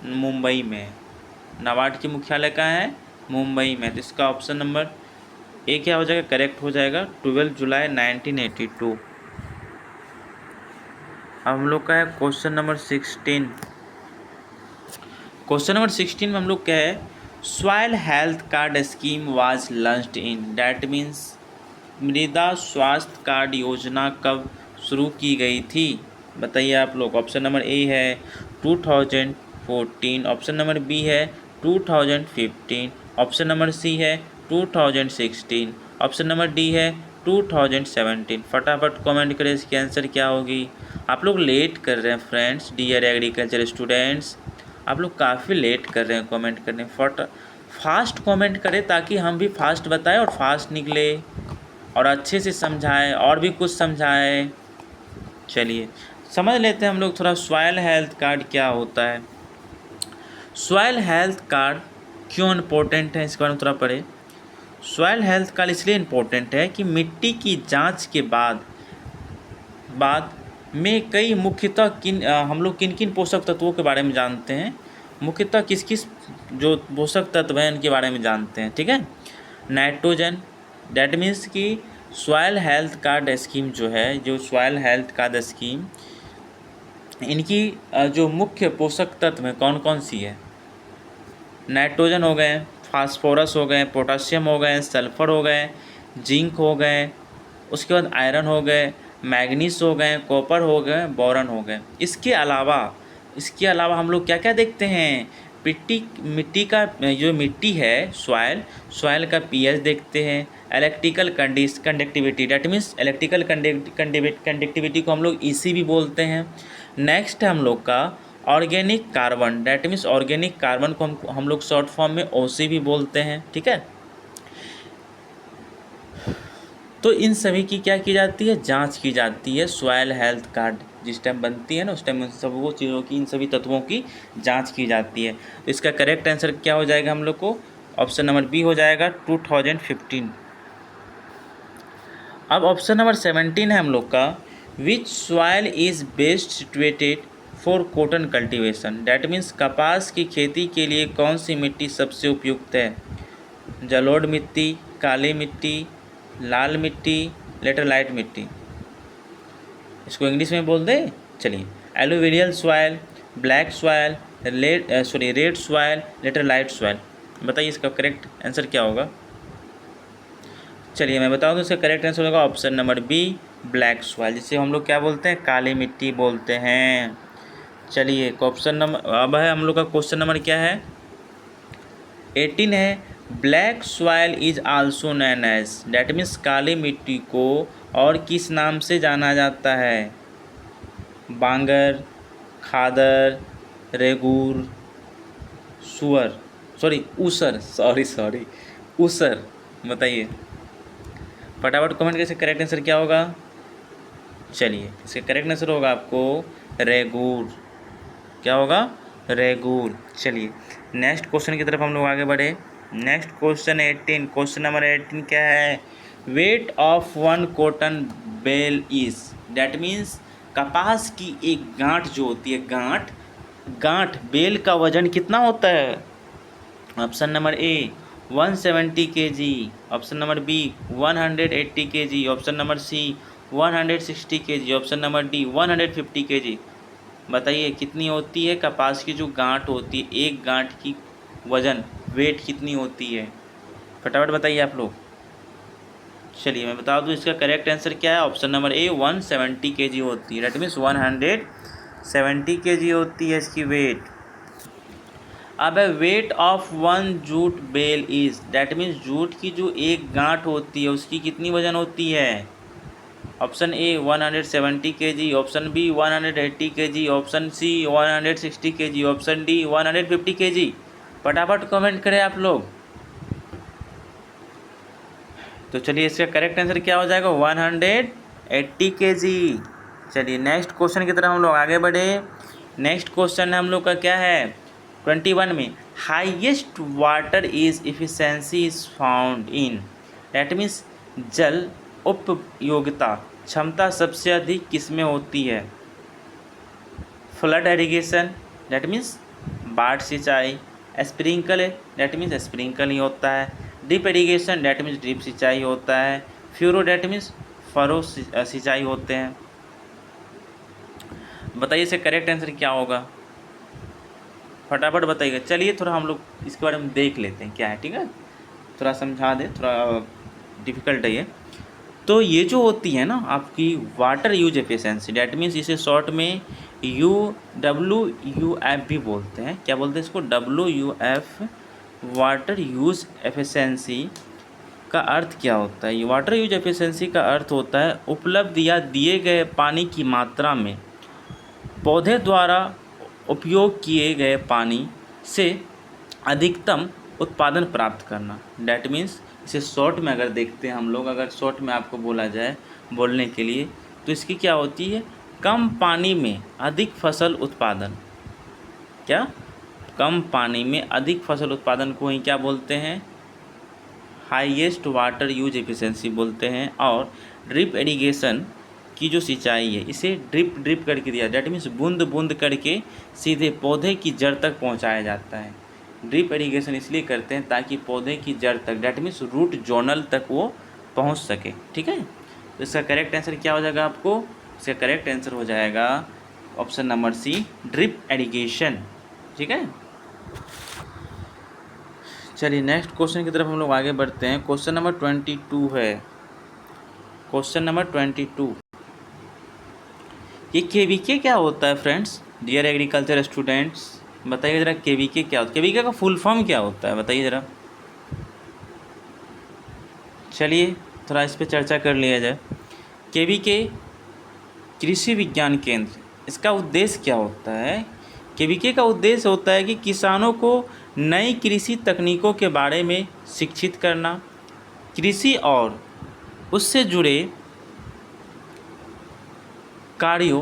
S1: मुंबई में। नाबार्ड की मुख्यालय कहाँ है, मुंबई में। तो इसका ऑप्शन नंबर ए क्या हो जाएगा, करेक्ट हो जाएगा 12 जुलाई 1982। हम लोग का है क्वेश्चन नंबर 16। क्वेश्चन नंबर 16 में हम लोग क्या है, soil health card scheme was launched in, that means मृदा स्वास्थ्य कार्ड योजना कब शुरू की गई थी, बताइए आप लोग। ऑप्शन नंबर ए है 2014, ऑप्शन नंबर बी है 2015, ऑप्शन नंबर सी है 2016, ऑप्शन नंबर डी है 2017। फटाफट कमेंट करें इसकी आंसर क्या होगी। आप लोग लेट कर रहे हैं फ्रेंड्स, डियर एग्रीकल्चर स्टूडेंट्स, आप लोग काफ़ी लेट कर रहे हैं कमेंट करने। फास्ट कमेंट करें ताकि हम भी फास्ट बताएं और फास्ट निकले और अच्छे से समझाएं और भी कुछ समझाएं। चलिए समझ लेते हैं हम लोग थोड़ा, सॉइल हेल्थ कार्ड क्या होता है। सॉइल हेल्थ कार्ड क्यों इम्पोर्टेंट है, इसके बारे में थोड़ा पढ़े। सॉइल हेल्थ कार्ड इसलिए इम्पोर्टेंट है कि मिट्टी की जांच के बाद में कई मुख्यतः हम लोग किन किन पोषक तत्वों के बारे में जानते हैं, मुख्यतः किस किस जो पोषक तत्व हैं उनके बारे में जानते हैं। ठीक है, नाइट्रोजन, डैट मीन्स कि सॉइल हेल्थ कार्ड स्कीम जो है, जो सॉइल हेल्थ कार्ड स्कीम, इनकी जो मुख्य पोषक तत्व हैं कौन कौन सी है, नाइट्रोजन हो गए, फास्फोरस हो गए, पोटासियम हो गए, सल्फर हो गए, जिंक हो गए, उसके बाद आयरन हो गए, मैग्नीज हो गए, कॉपर हो गए, बोरन हो गए। इसके अलावा हम लोग क्या क्या देखते हैं, मिट्टी का जो मिट्टी है, सॉइल का पीएच देखते हैं, electrical conductivity, that means electrical conductivity को हम लोग ईसी भी बोलते हैं। नेक्स्ट है हम लोग का organic carbon, that means organic carbon को हम लोग शॉर्ट फॉर्म में ओसी भी बोलते हैं। ठीक है, तो इन सभी की क्या की जाती है, जांच की जाती है। सॉइल हेल्थ कार्ड जिस टाइम बनती है ना, उस टाइम सब वो चीज़ों की, इन सभी तत्वों की जांच की जाती है। तो इसका करेक्ट आंसर क्या हो जाएगा हम लोग को, ऑप्शन नंबर बी हो जाएगा 2015। अब ऑप्शन नंबर 17 है हम लोग का, विच soil is best situated for cotton cultivation. That means कपास की खेती के लिए कौन सी मिट्टी सबसे उपयुक्त है। जलोढ़ मिट्टी, काली मिट्टी, लाल मिट्टी, लेटरलाइट मिट्टी। इसको इंग्लिश में बोल दे, चलिए। Alluvial soil, black soil, red soil, laterite soil. बताइए इसका करेक्ट आंसर क्या होगा। चलिए मैं बताऊँ तो इसका करेक्ट आंसर होगा option number B, black soil, जिसे हम लोग क्या बोलते हैं, काली मिट्टी बोलते हैं। चलिए ऑप्शन नंबर, अब है हम लोग का क्वेश्चन नंबर क्या है, 18 है। Black soil is also known as, that means काली मिट्टी को और किस नाम से जाना जाता है। बांगर, खादर, रेगूर, सुअर, ऊसर, ऊसर। बताइए फटाफट कमेंट करके करेक्ट आंसर क्या होगा। चलिए इसका करेक्ट आंसर होगा आपको रेगूर। क्या होगा, रेगूर। चलिए नेक्स्ट क्वेश्चन की तरफ हम लोग आगे बढ़े। नेक्स्ट क्वेश्चन 18, क्वेश्चन नंबर 18 क्या है, weight of one cotton bale is, that means कपास की एक गांठ जो होती है, गांठ बेल का वजन कितना होता है। Option number A 170 kg, option number B 180 kg, option number C 160 kg, option number D 150 kg। बताइए कितनी होती है कपास की जो गांठ होती है, एक गांठ की वजन वेट कितनी होती है, फटाफट बताइए आप लोग। चलिए मैं बता दूँ इसका करेक्ट आंसर क्या है, ऑप्शन नंबर ए 170 kg होती है। डेट मीन्स 170 kg होती है इसकी वेट। अब weight of one jute bale is, that means jute की जो एक गांठ होती है उसकी कितनी वजन होती है। Option A 170 kg, option B 180 kg, option C 160 kg, option D 150 kg। फटाफट कमेंट करें आप लोग। तो चलिए इसका करेक्ट आंसर क्या हो जाएगा, 180 kg। चलिए नेक्स्ट क्वेश्चन की तरफ हम लोग आगे बढ़े। नेक्स्ट क्वेश्चन हम लोग का क्या है, 21 में, highest water is efficiency is found in, that means जल उपयोगिता क्षमता सबसे अधिक किस में होती है। फ्लड इरिगेशन, डैट मीन्स बाढ़ सिंचाई, स्प्रिंकल, डैट मीन्स स्प्रिंकल ही होता है, drip irrigation, that means drip सिंचाई होता है, फ्यूरो, डैट मीन्स फरो सिंचाई होते हैं। बताइए इसका करेक्ट आंसर क्या होगा, फटाफट बताइएगा। चलिए थोड़ा हम लोग इसके बारे में देख लेते हैं क्या है, ठीक है, थोड़ा समझा दे, थोड़ा डिफ़िकल्ट है ये। तो ये जो होती है ना आपकी water use efficiency, that means इसे शॉर्ट में WUF भी बोलते हैं। क्या बोलते हैं इसको, WUF, वाटर यूज एफिशिएंसी का अर्थ क्या होता है। वाटर यूज एफिशिएंसी का अर्थ होता है उपलब्ध या दिए गए पानी की मात्रा में पौधे द्वारा उपयोग किए गए पानी से अधिकतम उत्पादन प्राप्त करना। डैट मीन्स इसे शॉर्ट में अगर देखते हैं हम लोग, अगर शॉर्ट में आपको बोला जाए बोलने के लिए, तो इसकी क्या होती है, कम पानी में अधिक फसल उत्पादन। क्या, कम पानी में अधिक फसल उत्पादन को ही क्या बोलते हैं, हाईएस्ट वाटर यूज एफिशिएंसी बोलते हैं। और ड्रिप इरिगेशन की जो सिंचाई है इसे ड्रिप करके दिया, डैट मीन्स बूंद बूंद करके सीधे पौधे की जड़ तक पहुंचाया जाता है। ड्रिप इरिगेशन इसलिए करते हैं ताकि पौधे की जड़ तक, डैट मीन्स रूट जोनल तक वो पहुंच सके, ठीक है। तो इसका करेक्ट आंसर क्या हो जाएगा आपको, इसका करेक्ट आंसर हो जाएगा option number C, drip irrigation, ठीक है। चलिए नेक्स्ट क्वेश्चन की तरफ हम लोग आगे बढ़ते हैं। क्वेश्चन नंबर 22 है, क्वेश्चन नंबर 22, ये KVK क्या होता है फ्रेंड्स, डियर एग्रीकल्चर स्टूडेंट्स, बताइए ज़रा KVK क्या होता है, KVK का फुल फॉर्म क्या होता है, बताइए ज़रा। चलिए थोड़ा इस पर चर्चा कर लिया जाए। KVK कृषि विज्ञान केंद्र, इसका उद्देश्य क्या होता है। KVK का उद्देश्य होता है कि किसानों को नई कृषि तकनीकों के बारे में शिक्षित करना, कृषि और उससे जुड़े कार्यों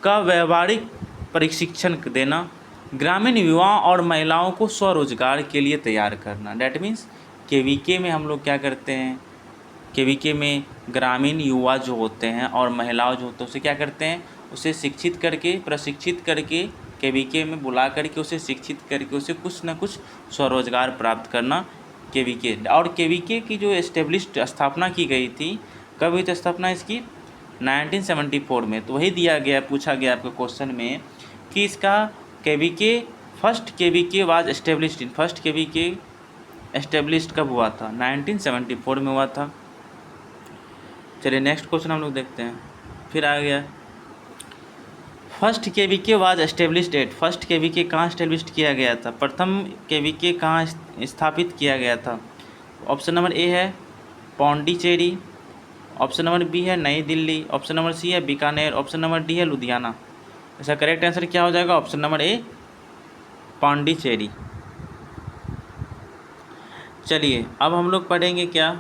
S1: का व्यावहारिक प्रशिक्षण देना, ग्रामीण युवाओं और महिलाओं को स्वरोजगार के लिए तैयार करना। डैट मीन्स केवीके में हम लोग क्या करते हैं, केवीके में ग्रामीण युवा जो होते हैं और महिलाओं जो होते हैं उसे क्या करते हैं, उसे शिक्षित करके प्रशिक्षित करके केवीके में बुला करके उसे शिक्षित करके उसे कुछ ना कुछ स्वरोजगार प्राप्त करना केवीके। और केवीके की जो एस्टेब्लिश्ड स्थापना की गई थी, कब हुई थी स्थापना इसकी, 1974 में। तो वही दिया गया, पूछा गया आपके क्वेश्चन में कि इसका KVK first KVK was established in, first KVK established कब हुआ था, 1974 में हुआ था। चलिए नेक्स्ट क्वेश्चन हम लोग देखते हैं। फिर आ गया first KVK was established at, first KVK कहाँ एस्टेब्लिश्ड किया गया था, प्रथम केवीके कहाँ स्थापित किया गया था। ऑप्शन नंबर ए है पौंडीचेरी, ऑप्शन नंबर बी है नई दिल्ली, ऑप्शन नंबर सी है बीकानेर, ऑप्शन नंबर डी है लुधियाना। इसका करेक्ट आंसर क्या हो जाएगा, ऑप्शन नंबर ए पौंडीचेरी। चलिए अब हम लोग पढ़ेंगे क्या,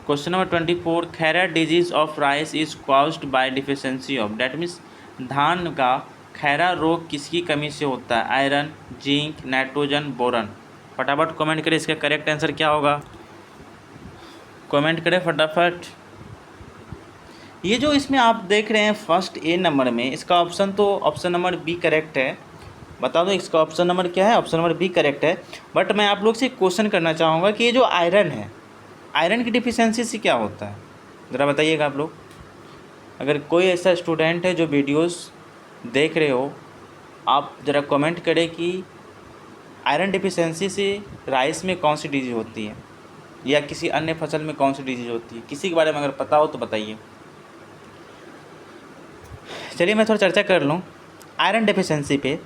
S1: question number 24, Khaira disease of rice is caused by deficiency of, that means धान का खैरा रोग किसकी कमी से होता है, आयरन, जिंक, नाइट्रोजन, बोरन। फटाफट कमेंट करें इसका करेक्ट आंसर क्या होगा, कमेंट करें फटाफट। ये जो इसमें आप देख रहे हैं फर्स्ट ए नंबर में, इसका ऑप्शन तो ऑप्शन नंबर बी करेक्ट है। बता दो इसका ऑप्शन नंबर क्या है, ऑप्शन नंबर बी करेक्ट है। बट मैं आप लोग से क्वेश्चन करना चाहूँगा कि ये जो आयरन है, आयरन की डिफिशियंसी से क्या होता है, ज़रा बताइएगा आप लोग। अगर कोई ऐसा स्टूडेंट है जो वीडियोस देख रहे हो, आप ज़रा कमेंट करें कि आयरन डिफिशियंसी से राइस में कौन सी डिजीज़ होती है या किसी अन्य फसल में कौन सी डिजीज़ होती है, किसी के बारे में अगर पता हो तो बताइए। चलिए मैं थोड़ा चर्चा कर लूँ आयरन डेफिशिएंसी पे।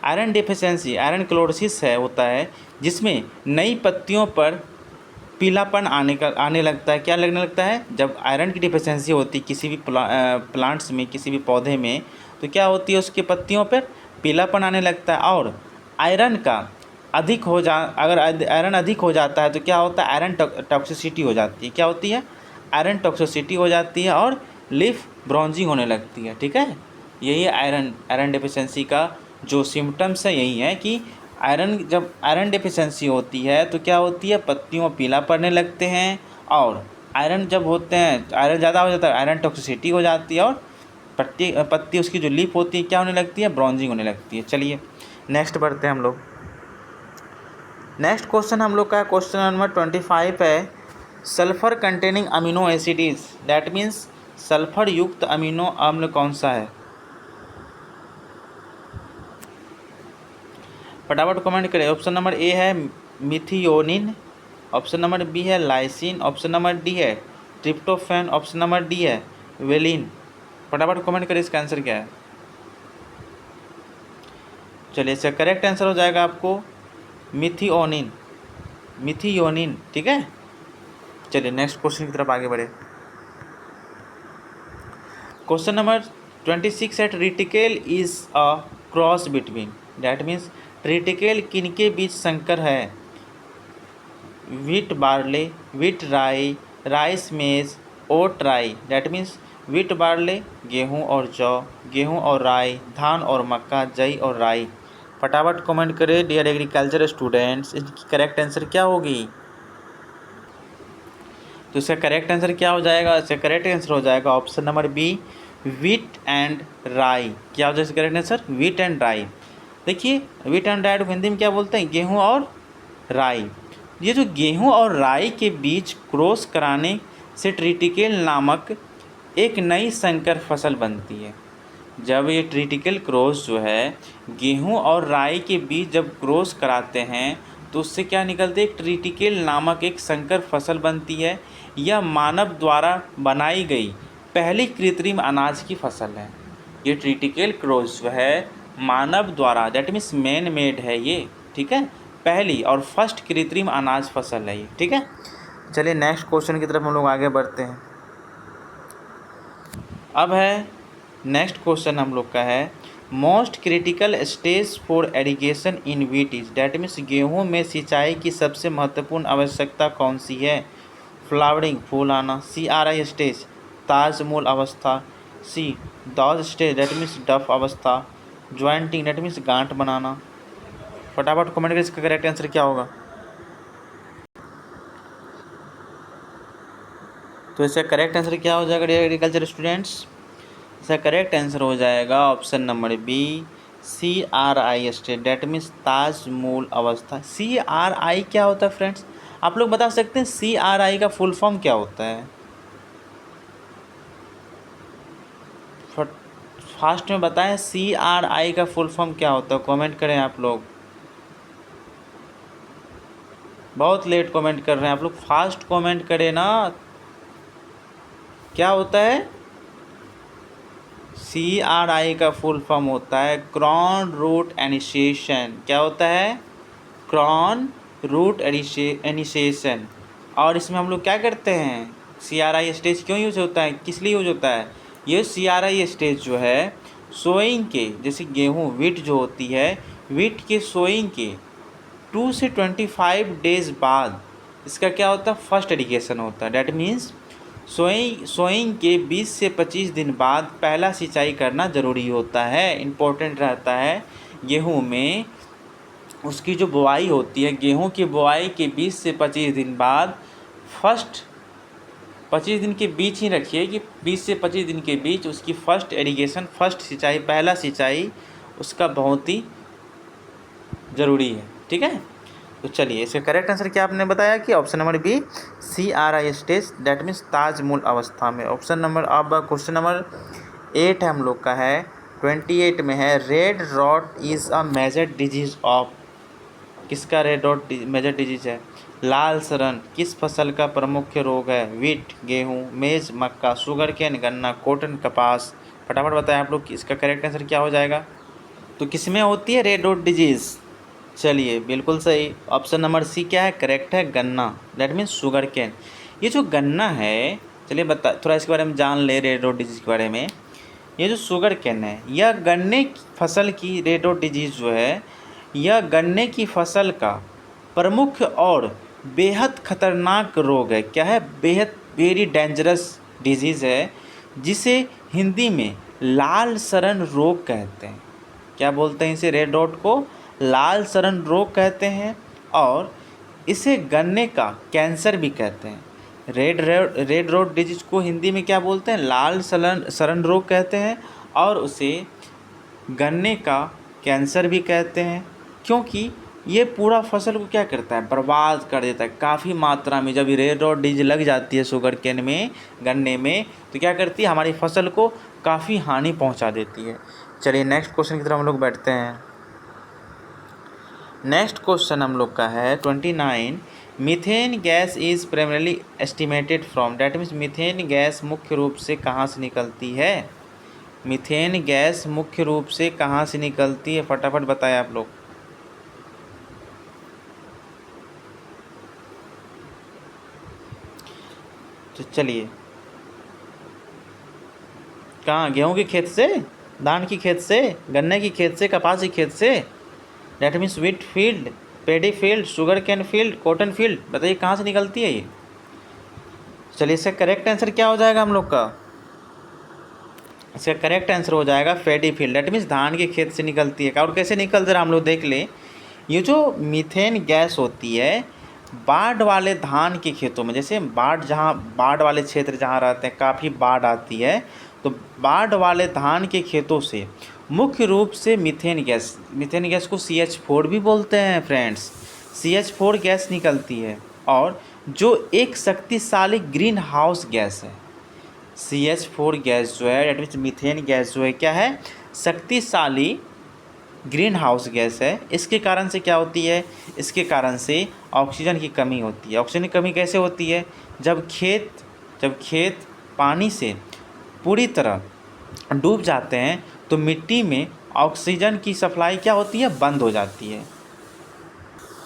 S1: आयरन डेफिशिएंसी आयरन क्लोरोसिस है, होता है जिसमें नई पत्तियों पर पीलापन आने लगता है। क्या लगने लगता है, जब आयरन की डिफिशिएंसी होती है किसी भी प्लांट्स में, किसी भी पौधे में, तो क्या होती है, उसके पत्तियों पर पीलापन आने लगता है। और आयरन का अधिक हो अगर आयरन अधिक हो जाता है तो क्या होता है, आयरन टॉक्सिसिटी हो जाती है। क्या होती है, आयरन टॉक्सिसिटी हो जाती है और लीफ ब्राउजिंग होने लगती है। ठीक है, यही आयरन डेफिशिएंसी का जो सिम्टम्स है, यही है कि जब आयरन डेफिशिएंसी होती है तो क्या होती है, पत्तियों पीला पड़ने लगते हैं। और आयरन जब होते हैं, आयरन ज़्यादा हो जाता है, आयरन टॉक्सिसिटी हो जाती है और पत्ती उसकी जो लीफ होती है क्या होने लगती है, ब्राउजिंग होने लगती है। चलिए नेक्स्ट बढ़ते हैं हम लोग। नेक्स्ट क्वेश्चन हम लोग का क्वेश्चन नंबर 25 है, sulphur containing amino acids, that means sulphur युक्त अमीनो अम्ल कौन सा है। फटाफट कमेंट करें। ऑप्शन नंबर ए है मिथियोनिन, ऑप्शन नंबर बी है लाइसिन, ऑप्शन नंबर डी है ट्रिप्टोफैन, ऑप्शन नंबर डी है वेलिन। फटाफट कमेंट करें इसका आंसर क्या है। चलिए इसका करेक्ट आंसर हो जाएगा आपको मिथियोनिन, मिथियोनिन। ठीक है, चलिए नेक्स्ट क्वेश्चन की तरफ आगे बढ़े। क्वेश्चन नंबर 26 है, triticale is a cross between, that means triticale किनके बीच संकर है, व्हीट बार्ले, व्हीट राई, राइस मेज, ओट राई। डैट मीन्स व्हीट बार्ले गेहूं और जौ, गेहूं और राई, धान और मक्का, जई और राई। फटाफट कमेंट करें डियर एग्रीकल्चर स्टूडेंट्स, इसकी करेक्ट आंसर क्या होगी। तो इसका करेक्ट आंसर क्या हो जाएगा, इसका करेक्ट आंसर हो जाएगा option number B wheat and rye. क्या हो जाएगा करेक्ट आंसर, व्हीट एंड राई। देखिए व्हीट एंड राई हिंदी में क्या बोलते हैं, गेहूं और राई। ये जो गेहूं और राई के बीच क्रॉस कराने से ट्रिटिकेल नामक एक नई संकर फसल बनती है। जब ये ट्रिटिकल क्रॉस जो है गेहूं और राई के बीच जब क्रॉस कराते हैं तो उससे क्या निकलती है, ट्रिटिकेल नामक एक संकर फसल बनती है। यह मानव द्वारा बनाई गई पहली कृत्रिम अनाज की फसल है। ये ट्रिटिकल क्रॉस जो है मानव द्वारा, दैट मीन्स मैन मेड है ये। ठीक है, पहली और फर्स्ट कृत्रिम अनाज फसल है ये। ठीक है, चलिए नेक्स्ट क्वेश्चन की तरफ हम लोग आगे बढ़ते हैं। अब है नेक्स्ट क्वेश्चन हम लोग का है, most critical stage for irrigation in wheat is, that means गेहूँ में सिंचाई की सबसे महत्वपूर्ण आवश्यकता कौन सी है। फ्लावरिंग फूल आना, CRI स्टेज ताजमूल अवस्था, C dough stage that means डफ अवस्था, ज्वाइंटिंग डेट मीन्स गांठ बनाना। फटाफट कमेंट करें इसका करेक्ट आंसर क्या होगा। तो इसका करेक्ट आंसर क्या हो जाएगा एग्रीकल्चर स्टूडेंट्स? इसका करेक्ट आंसर हो जाएगा option number B, CRI stage that means ताजमूल अवस्था। CRI क्या होता है फ्रेंड्स? आप लोग बता सकते हैं CRI का फुल फॉर्म क्या होता है? फास्ट में बताएं CRI का फुल फॉर्म क्या होता है, कमेंट करें आप लोग। बहुत लेट कमेंट कर रहे हैं आप लोग, फास्ट कमेंट करें ना। क्या होता है? CRI का फुल फॉर्म होता है क्रॉन रूट इनिशिएशन। क्या होता है? Crown root initiation. और इसमें हम लोग क्या करते हैं? CRI स्टेज क्यों यूज होता है, किस लिए यूज होता है? ये CRI स्टेज जो है सोइंग के, जैसे गेहूँ वीट जो होती है, वीट के सोइंग के 2 से 25 डेज बाद इसका क्या होता है? फर्स्ट इरिगेशन होता है। डैट मीन्स सोइंग के 20 से 25 दिन बाद पहला सिंचाई करना ज़रूरी होता है, इम्पोर्टेंट रहता है। गेहूँ में उसकी जो बुआई होती है, गेहूँ की बुआई के 20 से 25 दिन बाद फर्स्ट 25 दिन के बीच ही रखिए कि 20 से 25 दिन के बीच उसकी फर्स्ट इरिगेशन, फर्स्ट सिंचाई, पहला सिंचाई उसका बहुत ही ज़रूरी है। ठीक है, तो चलिए इसका करेक्ट आंसर क्या आपने बताया कि option number B, CRI stage that means ताजमूल अवस्था में। ऑप्शन नंबर, अब क्वेश्चन नंबर 8 है हम लोग का है, 28 में है, red rot is a major disease of. किसका रेड रॉट मेजर डिजीज है? लाल सड़न किस फसल का प्रमुख रोग है? वीट गेहूँ, मेज मक्का, शुगर केन गन्ना, कॉटन कपास। फटाफट बताएं आप लोग कि इसका करेक्ट आंसर क्या हो जाएगा। तो किसमें होती है रेड रॉट डिजीज़? चलिए बिल्कुल सही, ऑप्शन नंबर सी क्या है? करेक्ट है, गन्ना, दैट मीन्स शुगर केन। ये जो गन्ना है, चलिए बता थोड़ा इसके बारे में जान ले, रेड रॉट डिजीज़ के बारे में। ये जो शुगर केन है, यह गन्ने की फसल की रेड रॉट डिजीज़ जो है, यह गन्ने की फसल का प्रमुख और बेहद खतरनाक रोग है। क्या है? बेहद वेरी डेंजरस डिजीज़ है, जिसे हिंदी में लाल सड़न रोग कहते हैं। क्या बोलते हैं इसे? रेड रॉट को लाल सड़न रोग कहते हैं, और इसे गन्ने का कैंसर भी कहते हैं। रेड रॉट डिजीज को हिंदी में क्या बोलते हैं? लाल सड़न रोग कहते हैं, और उसे गन्ने का कैंसर भी कहते हैं, क्योंकि ये पूरा फसल को क्या करता है? बर्बाद कर देता है काफ़ी मात्रा में। जब ये रेड रॉट डिजीज लग जाती है शुगर केन में, गन्ने में, तो क्या करती है? हमारी फसल को काफ़ी हानि पहुंचा देती है। चलिए नेक्स्ट क्वेश्चन की तरफ हम लोग बैठते हैं। नेक्स्ट क्वेश्चन हम लोग का है 29, methane gas is primarily estimated from. That means methane gas मुख्य रूप से कहाँ से निकलती है? मीथेन गैस मुख्य रूप से कहाँ से निकलती है? फटाफट बताएं आप लोग। तो चलिए, कहाँ? गेहूँ के खेत से, धान की खेत से, गन्ने की खेत से, कपास की खेत से, that means wheat field, pedi field, sugar cane field, cotton field. बताइए कहाँ से निकलती है ये। चलिए इसका करेक्ट आंसर क्या हो जाएगा हम लोग का? इसका करेक्ट आंसर हो जाएगा पेडी फील्ड, डैट मीन्स धान के खेत से निकलती है। और कैसे निकलते हैं हम लोग देख लें। ये जो मीथेन गैस होती है, बाढ़ वाले धान के खेतों में, जैसे बाढ़ वाले क्षेत्र जहाँ रहते हैं, काफ़ी बाढ़ आती है, तो बाढ़ वाले धान के खेतों से मुख्य रूप से मीथेन गैस को CH4 भी बोलते हैं फ्रेंड्स। CH4 गैस निकलती है, और जो एक शक्तिशाली ग्रीन हाउस गैस है। CH4 गैस जो है, डेट मीन्स मीथेन गैस जो है, क्या है? शक्तिशाली ग्रीन हाउस गैस है। इसके कारण से क्या होती है? इसके कारण से ऑक्सीजन की कमी होती है। ऑक्सीजन की कमी कैसे होती है? जब खेत पानी से पूरी तरह डूब जाते हैं, तो मिट्टी में ऑक्सीजन की सप्लाई क्या होती है? बंद हो जाती है।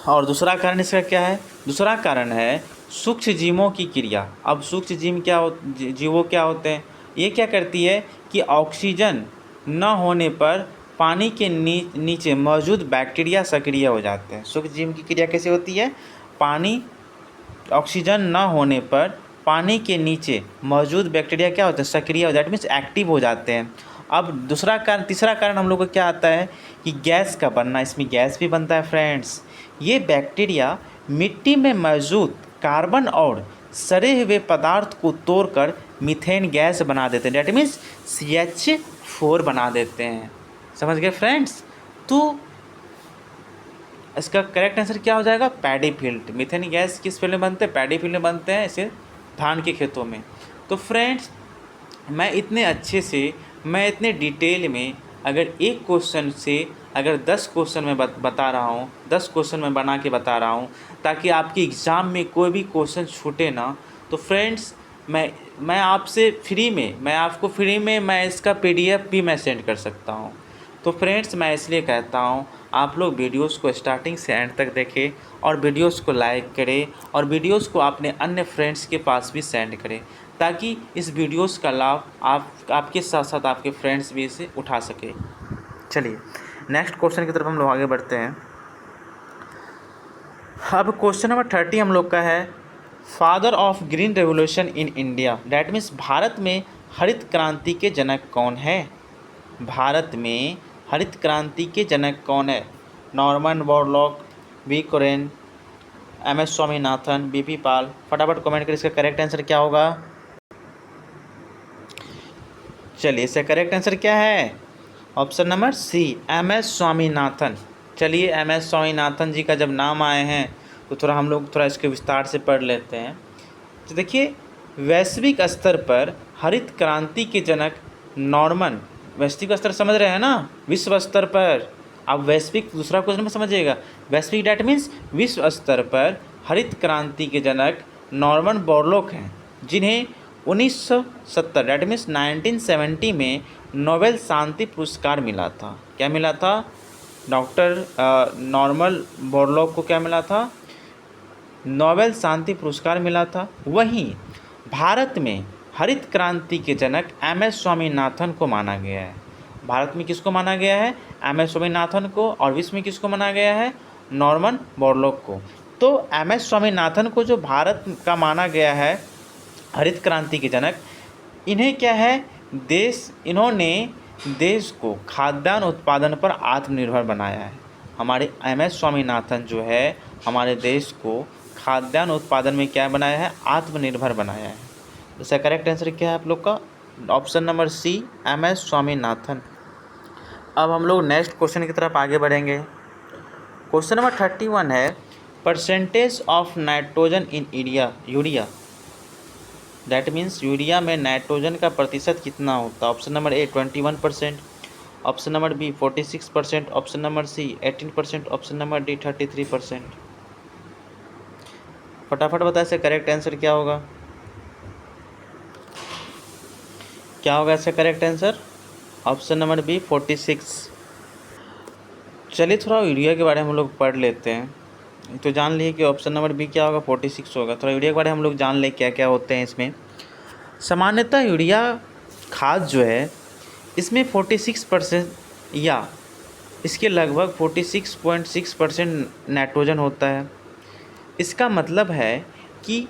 S1: और दूसरा कारण इसका क्या है? दूसरा कारण है सूक्ष्म जीवों की क्रिया। अब सूक्ष्म जीवों क्या होते हैं? ये क्या करती है कि ऑक्सीजन न होने पर पानी के नीचे मौजूद बैक्टीरिया सक्रिय हो जाते हैं। सूक्ष्म जीव की क्रिया कैसे होती है? पानी ऑक्सीजन न होने पर पानी के नीचे मौजूद बैक्टीरिया क्या होता है, सक्रिय, दैट मीन्स एक्टिव हो जाते हैं। अब दूसरा कारण, तीसरा कारण हम लोग को क्या आता है कि गैस का बनना, इसमें गैस भी बनता है फ्रेंड्स। ये बैक्टीरिया मिट्टी में मौजूद कार्बन और सड़े हुए पदार्थ को तोड़कर मीथेन गैस बना देते हैं, दैट मीन्स CH4 बना देते हैं। समझ गए फ्रेंड्स? तो इसका करेक्ट आंसर क्या हो जाएगा, पैडी फील्ड। मीथेन गैस किस फील्ड में बनते हैं, पैडी फील्ड में बनते हैं, इसे धान के खेतों में। तो फ्रेंड्स मैं इतने अच्छे से, मैं इतने डिटेल में अगर एक क्वेश्चन से अगर 10 क्वेश्चन में बता रहा हूँ, 10 क्वेश्चन में बना के बता रहा हूँ ताकि आपके एग्ज़ाम में कोई भी क्वेश्चन छूटे ना। तो फ्रेंड्स मैं आपसे फ्री में, मैं आपको फ्री में मैं इसका PDF भी मैं सेंड कर सकता हूँ। तो फ्रेंड्स मैं इसलिए कहता हूँ आप लोग वीडियोस को स्टार्टिंग से एंड तक देखें और वीडियोस को लाइक करें और वीडियोस को अपने अन्य फ्रेंड्स के पास भी सेंड करें ताकि इस वीडियोस का लाभ आपके साथ साथ आपके फ्रेंड्स भी इसे उठा सके। चलिए नेक्स्ट क्वेश्चन की तरफ हम लोग आगे बढ़ते हैं। अब क्वेश्चन नंबर 30 हम लोग का है, father of green revolution in India, that means Bharat में हरित क्रांति के जनक कौन है? भारत में हरित क्रांति के जनक कौन है? Norman Borlaug, V Kurien, MS Swaminathan, BP Pal. फटाफट कमेंट करें इसका करेक्ट आंसर क्या होगा। चलिए इसका करेक्ट आंसर क्या है, option number C, MS Swaminathan. चलिए MS स्वामीनाथन जी का जब नाम आए हैं तो थोड़ा हम लोग थोड़ा इसके विस्तार से पढ़ लेते हैं। तो देखिए वैश्विक स्तर पर हरित क्रांति के जनक नॉर्मन, वैश्विक स्तर समझ रहे हैं ना, विश्व स्तर पर। आप वैश्विक दूसरा क्वेश्चन में समझिएगा, वैश्विक डैट मीन्स विश्व स्तर पर हरित क्रांति के जनक नॉर्मन बोरलॉग हैं, जिन्हें 1970 डैट मीन्स 1970 में नोबेल शांति पुरस्कार मिला था। क्या मिला था? डॉक्टर नॉर्मन बोरलॉग को क्या मिला था? नोबेल शांति पुरस्कार मिला था। वहीं भारत में हरित क्रांति के जनक MS स्वामीनाथन को माना गया है। भारत में किसको माना गया है? MS स्वामीनाथन को। और विश्व में किसको माना गया है? नॉर्मन बोरलॉग को। तो MS स्वामीनाथन को जो भारत का माना गया है हरित क्रांति के जनक, इन्हें क्या है, इन्होंने देश को खाद्यान्न उत्पादन पर आत्मनिर्भर बनाया है। हमारे MS स्वामीनाथन जो है हमारे देश को खाद्यान्न उत्पादन में क्या बनाया है, आत्मनिर्भर बनाया है। इसका करेक्ट आंसर क्या है आप लोग का, option number C, MS Swaminathan. अब हम लोग नेक्स्ट क्वेश्चन की तरफ आगे बढ़ेंगे। क्वेश्चन नंबर 31 है, percentage of nitrogen in urea, that means urea में नाइट्रोजन का प्रतिशत कितना होता है? Option number A 21%, option number B 46%, option number C 18%, option number D 33%। फटाफट बताए इसका करेक्ट आंसर क्या होगा, क्या होगा इसका correct answer? Option number B 46। चलिए थोड़ा यूरिया के बारे में हम लोग पढ़ लेते हैं। तो जान लिए कि ऑप्शन नंबर B क्या होगा, 46 होगा। थोड़ा यूरिया के बारे में हम लोग जान ले क्या क्या होते हैं इसमें। सामान्यतः यूरिया खाद जो है इसमें 46% या इसके लगभग 46.6% नाइट्रोजन होता है। इसका मतलब है कि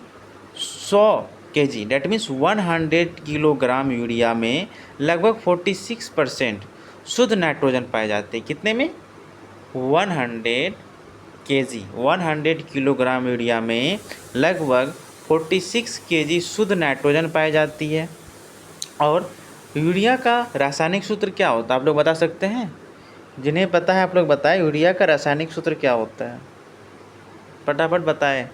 S1: 100 kg that means 100 kilogram urea में लगभग 46% शुद्ध नाइट्रोजन पाए जाते हैं। कितने में? 100 kg, 100 किलोग्राम यूरिया में लगभग 46 kg शुद्ध नाइट्रोजन पाई जाती है। और यूरिया का रासायनिक सूत्र क्या होता है आप लोग बता सकते हैं? जिन्हें पता है आप लोग बताएं, यूरिया का रासायनिक सूत्र क्या होता है, फटाफट बताएं।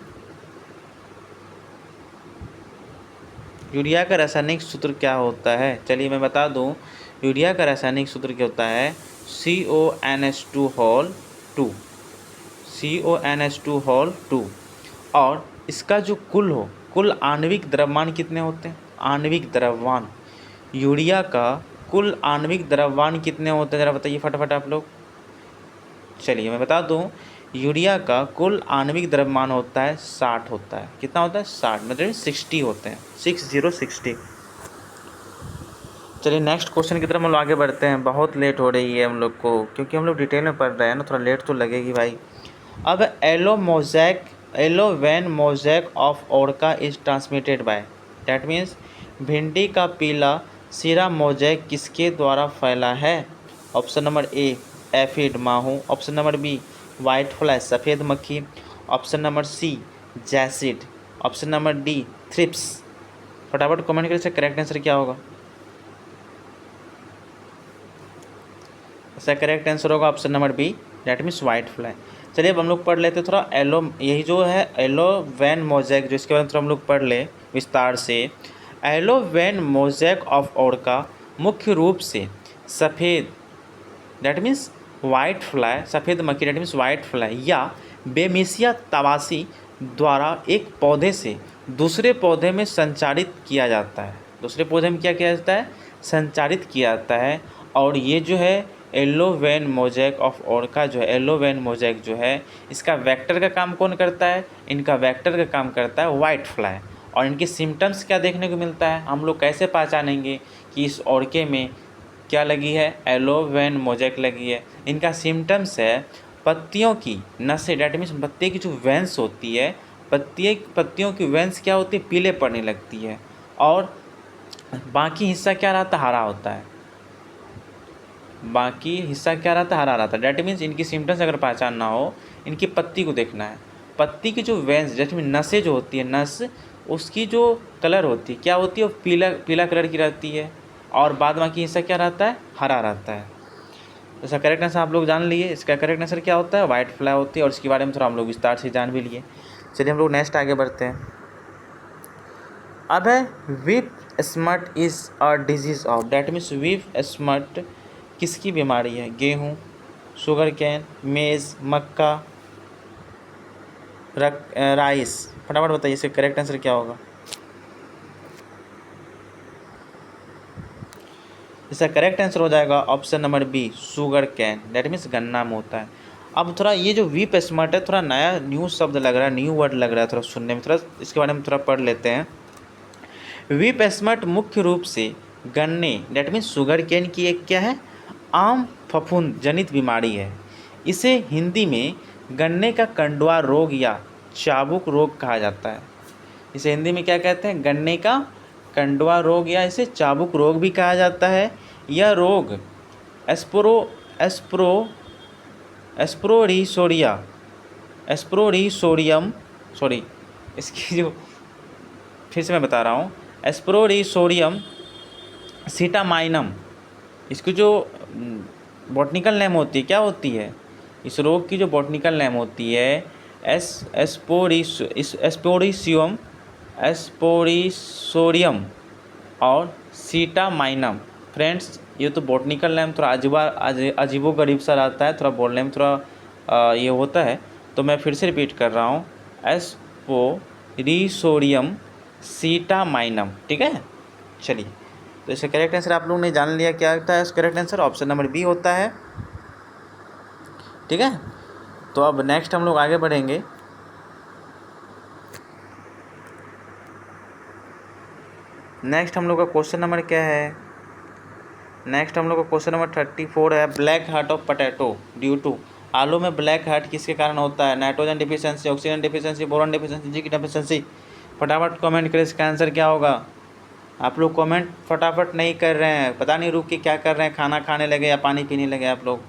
S1: यूरिया का रासायनिक सूत्र क्या होता है? चलिए मैं बता दूं, यूरिया का रासायनिक सूत्र क्या होता है, CONH2 CONH2 और इसका जो कुल आणविक द्रव्यमान कितने होते हैं? आणविक द्रव्यमान, यूरिया का कुल आणविक द्रव्यमान कितने होते हैं ज़रा बताइए फटाफट आप लोग। चलिए मैं बता दूं, यूरिया का कुल आणविक द्रव्यमान होता है 60 होता है। कितना होता है? 60, मतलब 60 होते हैं, 60। चलिए नेक्स्ट क्वेश्चन की तरफ हम लोग आगे बढ़ते हैं। बहुत लेट हो रही है हम लोग को, क्योंकि हम लोग डिटेल में पढ़ रहे हैं ना, थोड़ा लेट तो लगेगी भाई। अब yellow mosaic yellow vein mosaic of ओरका is transmitted by, that means भिंडी का पीला सिरा मोजैक किसके द्वारा फैला है? ऑप्शन नंबर ए एफिड माहू, option number B white fly सफ़ेद मक्खी, option number C jassid, option number D thrips. फटाफट कमेंट करें इसका करेक्ट आंसर क्या होगा। इसका करेक्ट आंसर होगा option number B, that means white fly. चलिए अब हम लोग पढ़ लेते थोड़ा येलो, यही जो है येलो वैन मोजैक, जो इसके बारे में थोड़ा हम लोग पढ़ ले विस्तार से। येलो वैन मोजैक ऑफ ओरका मुख्य रूप से सफ़ेद, दैट मीन्स वाइट फ्लाई, सफ़ेद मक्खी दैट मीन्स वाइट फ्लाई या बेमिसिया तवासी द्वारा एक पौधे से दूसरे पौधे में संचारित किया जाता है। दूसरे पौधे में क्या किया जाता है? संचारित किया जाता है। और ये जो है येलो वैन मोजैक ऑफ ओरका जो है, येलो वैन मोजैक जो है, इसका वेक्टर का काम कौन करता है? इनका वेक्टर का काम करता है वाइट फ्लाई। और इनके सिम्टम्स क्या देखने को मिलता है? हम लोग कैसे पहचानेंगे कि इस ओरके में क्या लगी है? येलो वैन मोजैक लगी है। इनका सिम्टम्स है पत्तियों की नसें, डैट मीन्स पत्ती की जो वेंस होती है, पत्तियों की वेंस क्या होती है? पीले पड़ने लगती है। और बाकी हिस्सा क्या रहता है? हरा होता है। बाकी हिस्सा क्या रहता है? हरा रहता है। डैट मीन्स इनकी सिम्टम्स अगर पहचानना हो, इनकी पत्ती को देखना है। पत्ती की जो वेंस डैट मीन नसें जो होती है, नस उसकी जो कलर होती है क्या होती है? वो पीला पीला कलर की रहती है। और बाद बाकी हिस्सा क्या रहता है? हरा रहता है। इसका करेक्ट आंसर आप लोग जान लिए। इसका करेक्ट आंसर क्या होता है? वाइट फ्लाई होती है। और इसके बारे में थोड़ा हम लोग विस्तार से जान भी लिए। चलिए हम लोग नेक्स्ट आगे बढ़ते हैं। अब है weep smut is a disease of, that means weep smut किसकी बीमारी है? गेहूँ, शुगर कैन, मेज़, मक्का, राइस। फटाफट बताइए इसका करेक्ट आंसर क्या होगा। इसका करेक्ट आंसर हो जाएगा option number B sugarcane, that means गन्ना में होता है। अब थोड़ा ये जो वीप स्मट है थोड़ा नया न्यू शब्द लग रहा है, न्यू वर्ड लग रहा है थोड़ा सुनने में, थोड़ा इसके बारे में थोड़ा पढ़ लेते हैं। वीप स्मट मुख्य रूप से गन्ने डैट मीन्स शुगर कैन की एक क्या है? आम फफूंद जनित बीमारी है। इसे हिंदी में गन्ने का कंडवा रोग या चाबुक रोग कहा जाता है। इसे हिंदी में क्या कहते हैं? गन्ने का कंडवा रोग या इसे चाबुक रोग भी कहा जाता है। यह रोग एस्प्रोरिसोरियम सॉरी इसकी जो फिर से मैं बता रहा हूँ, एस्प्रोरिसोरियम सीटामाइनम, इसकी जो बॉटनिकल नेम होती है क्या होती है? इस रोग की जो बॉटनिकल नेम होती है एस्पोरिसोरियम और सीटामाइनम। फ्रेंड्स ये तो बॉटनिकल नेम थोड़ा अजीबो गरीब सा रहता है, थोड़ा बोलने में थोड़ा ये होता है, तो मैं फिर से रिपीट कर रहा हूँ, एस्पोरिसोरियम सीटामाइनम। ठीक है, चलिए तो इसका करेक्ट आंसर आप लोगों ने जान लिया क्या होता है। Correct answer option number B होता है। ठीक है, तो अब नेक्स्ट हम लोग आगे बढ़ेंगे। नेक्स्ट हम लोग का क्वेश्चन नंबर क्या है? नेक्स्ट हम लोग का क्वेश्चन नंबर 34 है, black heart of potato due to. आलू में ब्लैक हार्ट किसके कारण होता है? Nitrogen deficiency, oxygen deficiency, boron deficiency, जी की डिफिशियंसी। फटाफट कमेंट करें इसका आंसर क्या होगा। आप लोग कमेंट फटाफट नहीं कर रहे हैं, पता नहीं रुक के क्या कर रहे हैं, खाना खाने लगे या पानी पीने लगे आप लोग।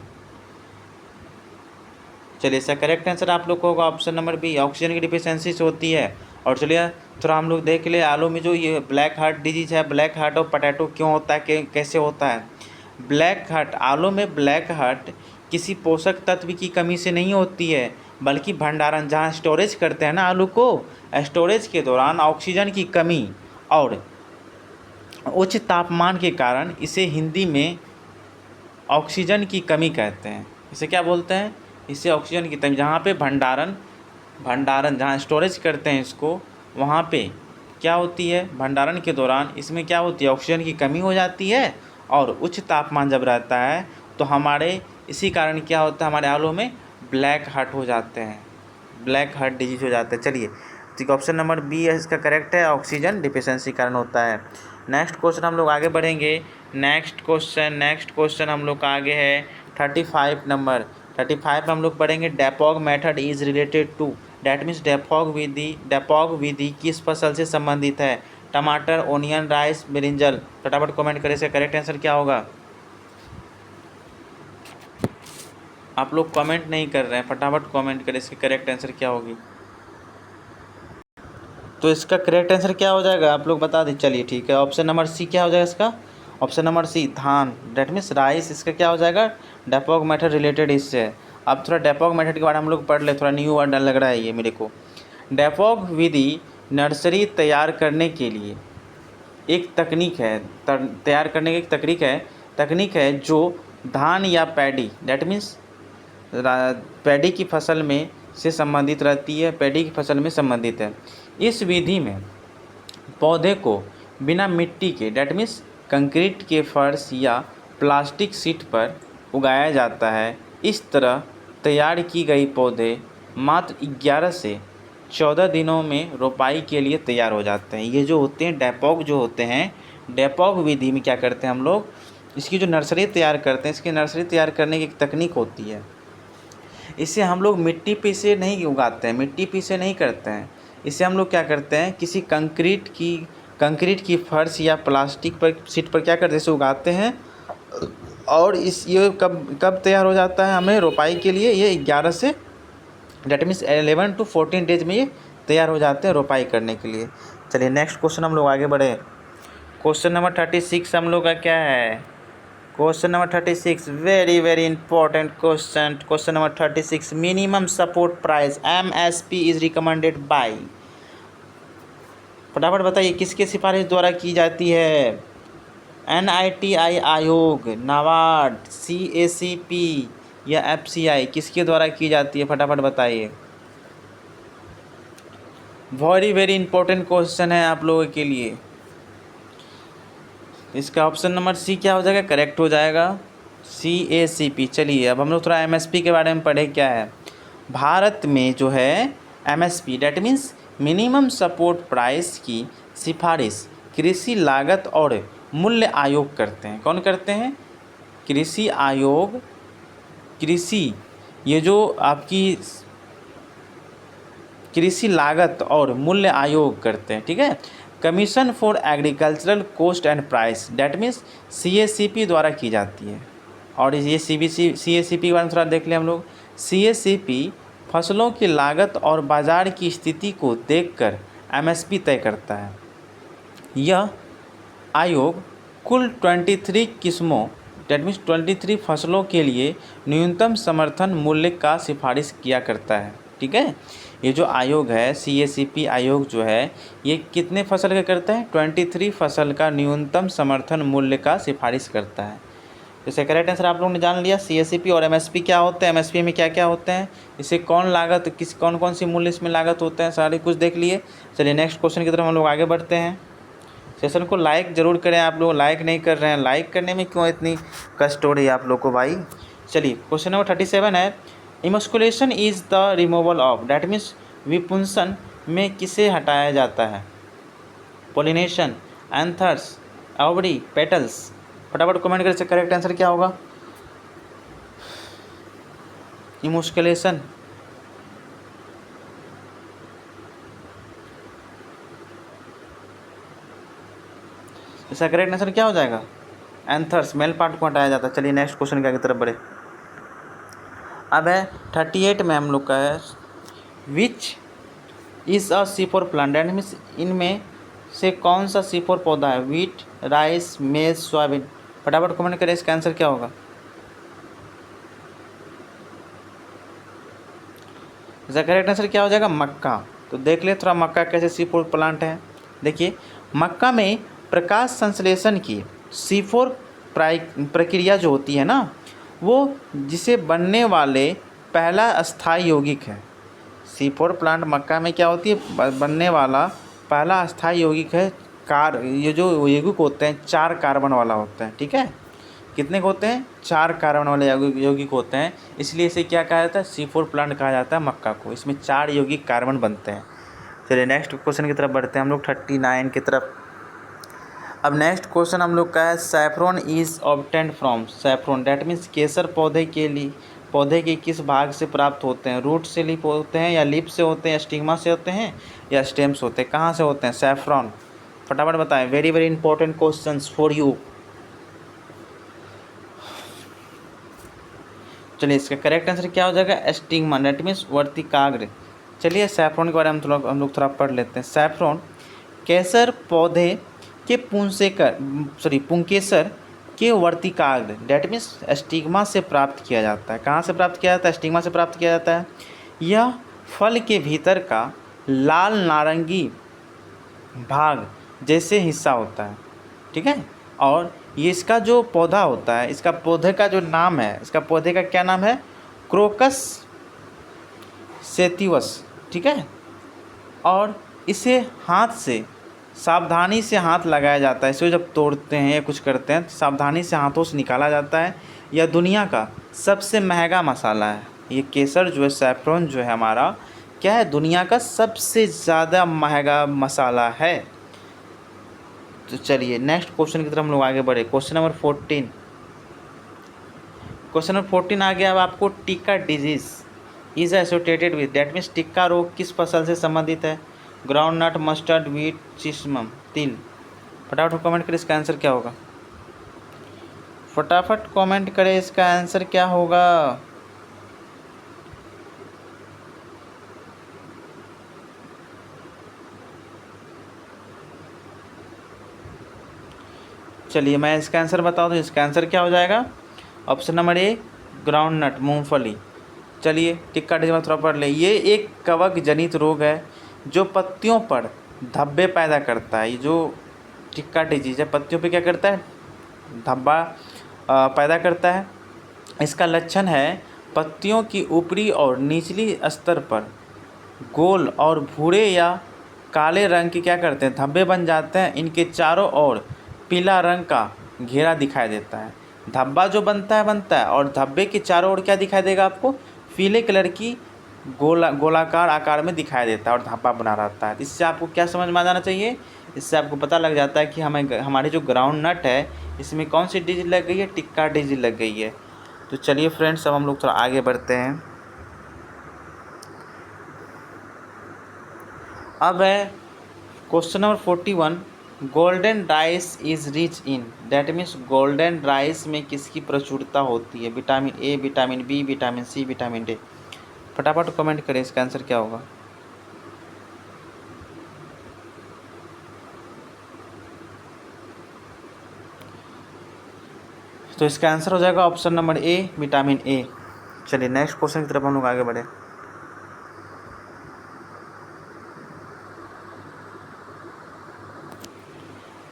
S1: चलिए इसका करेक्ट आंसर आप लोग को होगा ऑप्शन नंबर बी, ऑक्सीजन की डिफिशियंसी से होती है। और चलिए थोड़ा हम लोग देख ले आलू में जो ये ब्लैक हार्ट डिजीज है, ब्लैक हार्ट ऑफ पोटैटो क्यों होता है, कैसे होता है? ब्लैक हार्ट, आलू में ब्लैक हार्ट किसी पोषक तत्व की कमी से नहीं होती है, बल्कि भंडारण जहाँ स्टोरेज करते हैं ना आलू को, स्टोरेज के दौरान ऑक्सीजन की कमी और उच्च तापमान के कारण इसे हिंदी में ऑक्सीजन की कमी कहते हैं। इसे क्या बोलते हैं? इसे ऑक्सीजन की कमी। जहाँ पे भंडारण जहाँ स्टोरेज करते हैं इसको, वहाँ पे क्या होती है? भंडारण के दौरान इसमें क्या होती है? ऑक्सीजन की कमी हो जाती है। और उच्च तापमान जब रहता है तो हमारे इसी कारण क्या होता है? हमारे आलू में ब्लैक हार्ट हो जाते हैं, ब्लैक हार्ट डिजीज हो जाते हैं। चलिए ठीक, ऑप्शन नंबर बी है इसका करेक्ट है, ऑक्सीजन डिफिशियंसी कारण होता है। नेक्स्ट क्वेश्चन हम लोग आगे बढ़ेंगे। नेक्स्ट क्वेश्चन हम लोग का आगे है 35 नंबर। 35 में हम लोग पढ़ेंगे dapog method is related to, that means dapog विधि किस फसल से संबंधित है? टमाटर, ओनियन, राइस, ब्रिंजल। फटाफट कमेंट करें, इसका करेक्ट आंसर क्या होगा? आप लोग कमेंट नहीं कर रहे हैं, फटाफट कमेंट करें, इसकी करेक्ट आंसर क्या होगी? तो इसका करेक्ट आंसर क्या हो जाएगा आप लोग बता दें। चलिए ठीक है, ऑप्शन नंबर सी क्या हो जाएगा इसका? ऑप्शन नंबर सी धान, डैट मीन्स राइस। इसका क्या हो जाएगा? डेपोक मेथड रिलेटेड इससे है। अब थोड़ा डेपोक मेथड के बारे में हम लोग पढ़ ले, थोड़ा न्यू वर्ड लग रहा है ये मेरे को। डेपोक विधि नर्सरी तैयार करने के लिए एक तकनीक है, तैयार करने की एक तकनीक है जो धान या पैडी, डैट मीन्स पैडी की फसल में से संबंधित रहती है, पैडी की फसल में संबंधित है। इस विधि में पौधे को बिना मिट्टी के, डैट मीन्स कंक्रीट के फर्श या प्लास्टिक शीट पर उगाया जाता है। इस तरह तैयार की गई पौधे मात्र 11 से 14 दिनों में रोपाई के लिए तैयार हो जाते हैं। ये जो होते हैं डेपोक, जो होते हैं डेपोक विधि में क्या करते हैं हम लोग, इसकी जो नर्सरी तैयार करते हैं, इसकी नर्सरी तैयार करने की एक तकनीक होती है। इसे हम लोग मिट्टी पे से नहीं उगाते हैं, मिट्टी पे से नहीं करते हैं। इसे हम लोग क्या करते हैं, किसी कंक्रीट की फर्श या प्लास्टिक पर शीट पर क्या करते हैं, इसे उगाते हैं। और ये कब तैयार हो जाता है हमें रोपाई के लिए? ये 11 से, डेट मीन्स 11 to 14 डेज में ये तैयार हो जाते हैं रोपाई करने के लिए। चलिए नेक्स्ट क्वेश्चन हम लोग आगे बढ़े। क्वेश्चन नंबर 36 हम लोग का क्या है? Question number 36 very important question. Question number 36 minimum support price MSP is recommended by. फटाफट बताइए किसके सिफारिश द्वारा की जाती है? NITI आयोग, नाबार्ड, CACP या FCI, किसके द्वारा की जाती है? फटाफट बताइए। वेरी इंपॉर्टेंट क्वेश्चन है आप लोगों के लिए। इसका ऑप्शन नंबर सी क्या हो जाएगा? करेक्ट हो जाएगा, CACP। चलिए अब हम लोग थोड़ा MSP के बारे में पढ़े क्या है। भारत में जो है MSP, that means minimum support price की सिफारिश कृषि लागत और मूल्य आयोग करते हैं। कौन करते हैं? कृषि आयोग, ये जो आपकी कृषि लागत और मूल्य आयोग करते हैं, ठीक है। Commission for agricultural cost and price, that means CACP द्वारा की जाती है। और ये CACP के बारे में थोड़ा देख लें हम लोग। CACP फसलों की लागत और बाज़ार की स्थिति को देखकर MSP तय करता है। यह आयोग कुल 23 किस्मों, डैट मीन्स 23 फसलों के लिए न्यूनतम समर्थन मूल्य का सिफारिश किया करता है, ठीक है। ये जो आयोग है CACP आयोग जो है, ये कितने फसल का करता है? 23 फसल का न्यूनतम समर्थन मूल्य का सिफारिश करता है। जैसे करेक्ट आंसर आप लोगों ने जान लिया। CACP और MSP क्या होते हैं, MSP में क्या क्या होते हैं, इसे कौन सी मूल्य इसमें लागत होते हैं, सारे कुछ देख लिए। चलिए नेक्स्ट क्वेश्चन की तरफ हम लोग आगे बढ़ते हैं। सेशन को लाइक ज़रूर करें, आप लोग लाइक नहीं कर रहे हैं, लाइक करने में क्यों इतनी कष्ट हो रही है आप लोग को भाई। चलिए क्वेश्चन नंबर 37 है emasculation is the removal of, that means विपुंसन में किसे हटाया जाता है? Pollination, anthers, ovary, petals. फटाफट कमेंट करें, करेक्ट आंसर क्या होगा? इमस्कुलेशन। इसका करेक्ट आंसर क्या हो जाएगा? एंथर्स, मेल पार्ट को हटाया जाता है। चलिए नेक्स्ट क्वेश्चन के आगे तरफ बढ़े। अब है 38 में हम लोग का है which is a C4 plant, that means इनमें से कौन सा C4 पौधा है? वीट, राइस, मेज, सोयाबीन। फटाफट कमेंट करें, इसका आंसर क्या होगा? इसका करेक्ट आंसर क्या हो जाएगा? मक्का। तो देख ले थोड़ा मक्का कैसे C4 प्लांट है। देखिए मक्का में प्रकाश संश्लेषण की C4 प्रक्रिया जो होती है ना, वो जिसे बनने वाले पहला अस्थायी यौगिक है। C4 प्लांट मक्का में क्या होती है? बनने वाला पहला अस्थायी यौगिक है। ये जो यौगिक होते हैं 4 कार्बन वाला होता है, ठीक है। कितने होते हैं? 4 कार्बन वाले यौगिक होते हैं, इसलिए इसे क्या कहा जाता है? C4 प्लांट कहा जाता है मक्का को। इसमें 4 यौगिक कार्बन बनते हैं। चलिए नेक्स्ट क्वेश्चन की तरफ बढ़ते हैं हम लोग 39 की तरफ। अब नेक्स्ट क्वेश्चन हम लोग का है saffron is obtained from, saffron that means केसर पौधे के लिए पौधे के किस भाग से प्राप्त होते हैं? रूट से लीफ होते हैं, या लीफ से होते हैं, या स्टिग्मा से होते हैं, या स्टेम्स होते हैं? कहाँ से होते हैं? सैफ्रॉन। फटाफट बताएं, very very important questions for you. चलिए इसका करेक्ट आंसर क्या हो जाएगा? स्टिग्मा, दैट मीन्स वर्तिकाग्र। चलिए सैफ्रॉन के बारे में हम लोग थोड़ा पढ़ लेते हैं। सैफ्रॉन केसर पौधे के पुंकेसर के वर्तिकाग्र, दैट मीन्स स्टिग्मा से प्राप्त किया जाता है। कहाँ से प्राप्त किया जाता है? स्टिग्मा से प्राप्त किया जाता है। यह फल के भीतर का लाल नारंगी भाग जैसे हिस्सा होता है, ठीक है। और ये इसका जो पौधा होता है, इसका पौधे का जो नाम है, इसका पौधे का क्या नाम है? क्रोकस सेटिवस, ठीक है। और इसे हाथ से सावधानी से हाथ लगाया जाता है। इसे जब तोड़ते हैं या कुछ करते हैं तो सावधानी से हाथों से निकाला जाता है। यह दुनिया का सबसे महंगा मसाला है। ये केसर जो है, सैफ्रॉन जो है हमारा, क्या है? दुनिया का सबसे ज़्यादा महंगा मसाला है। तो चलिए नेक्स्ट क्वेश्चन की तरफ हम लोग आगे बढ़े। Question number 14। क्वेश्चन नंबर 14 आ गया। अब आपको tikka disease is associated with, that means tikka रोग किस फसल से संबंधित है? ग्राउंड नट, मस्टर्ड, व्हीट, चिसमम, तिल। फटाफट कमेंट करें, इसका आंसर क्या होगा? फटाफट कमेंट करें, इसका आंसर क्या होगा? चलिए मैं इसका आंसर बता दूं। इसका आंसर क्या हो जाएगा? Option number A groundnut, मूंगफली। चलिए टिक्का डिजीज थोड़ा पढ़ ले। ये एक कवक जनित रोग है जो पत्तियों पर धब्बे पैदा करता है। ये जो टिक्का डिजीज है, पत्तियों पे क्या करता है? धब्बा पैदा करता है। इसका लक्षण है पत्तियों की ऊपरी और निचली स्तर पर गोल और भूरे या काले रंग के क्या करते हैं? धब्बे बन जाते हैं। इनके चारों ओर पीला रंग का घेरा दिखाई देता है। धब्बा जो बनता है और धब्बे के चारों ओर क्या दिखाई देगा आपको? पीले कलर की गोलाकार आकार में दिखाई देता है और धब्बा बना रहता है। इससे आपको क्या समझ में आ जाना चाहिए? इससे आपको पता लग जाता है कि हमारी जो ग्राउंड नट है इसमें कौन सी डिजीज लग गई है? टिक्का डिजीज लग गई है। तो चलिए फ्रेंड्स, अब हम लोग थोड़ा आगे बढ़ते हैं। अब है question number 41। Golden rice is rich in, that means golden rice में किसकी प्रचुरता होती है? Vitamin A, vitamin B, vitamin C, vitamin D. फटाफट कमेंट करें, इसका आंसर क्या होगा? तो इसका आंसर हो जाएगा option number A vitamin A. चलिए नेक्स्ट क्वेश्चन की तरफ हम लोग आगे बढ़े।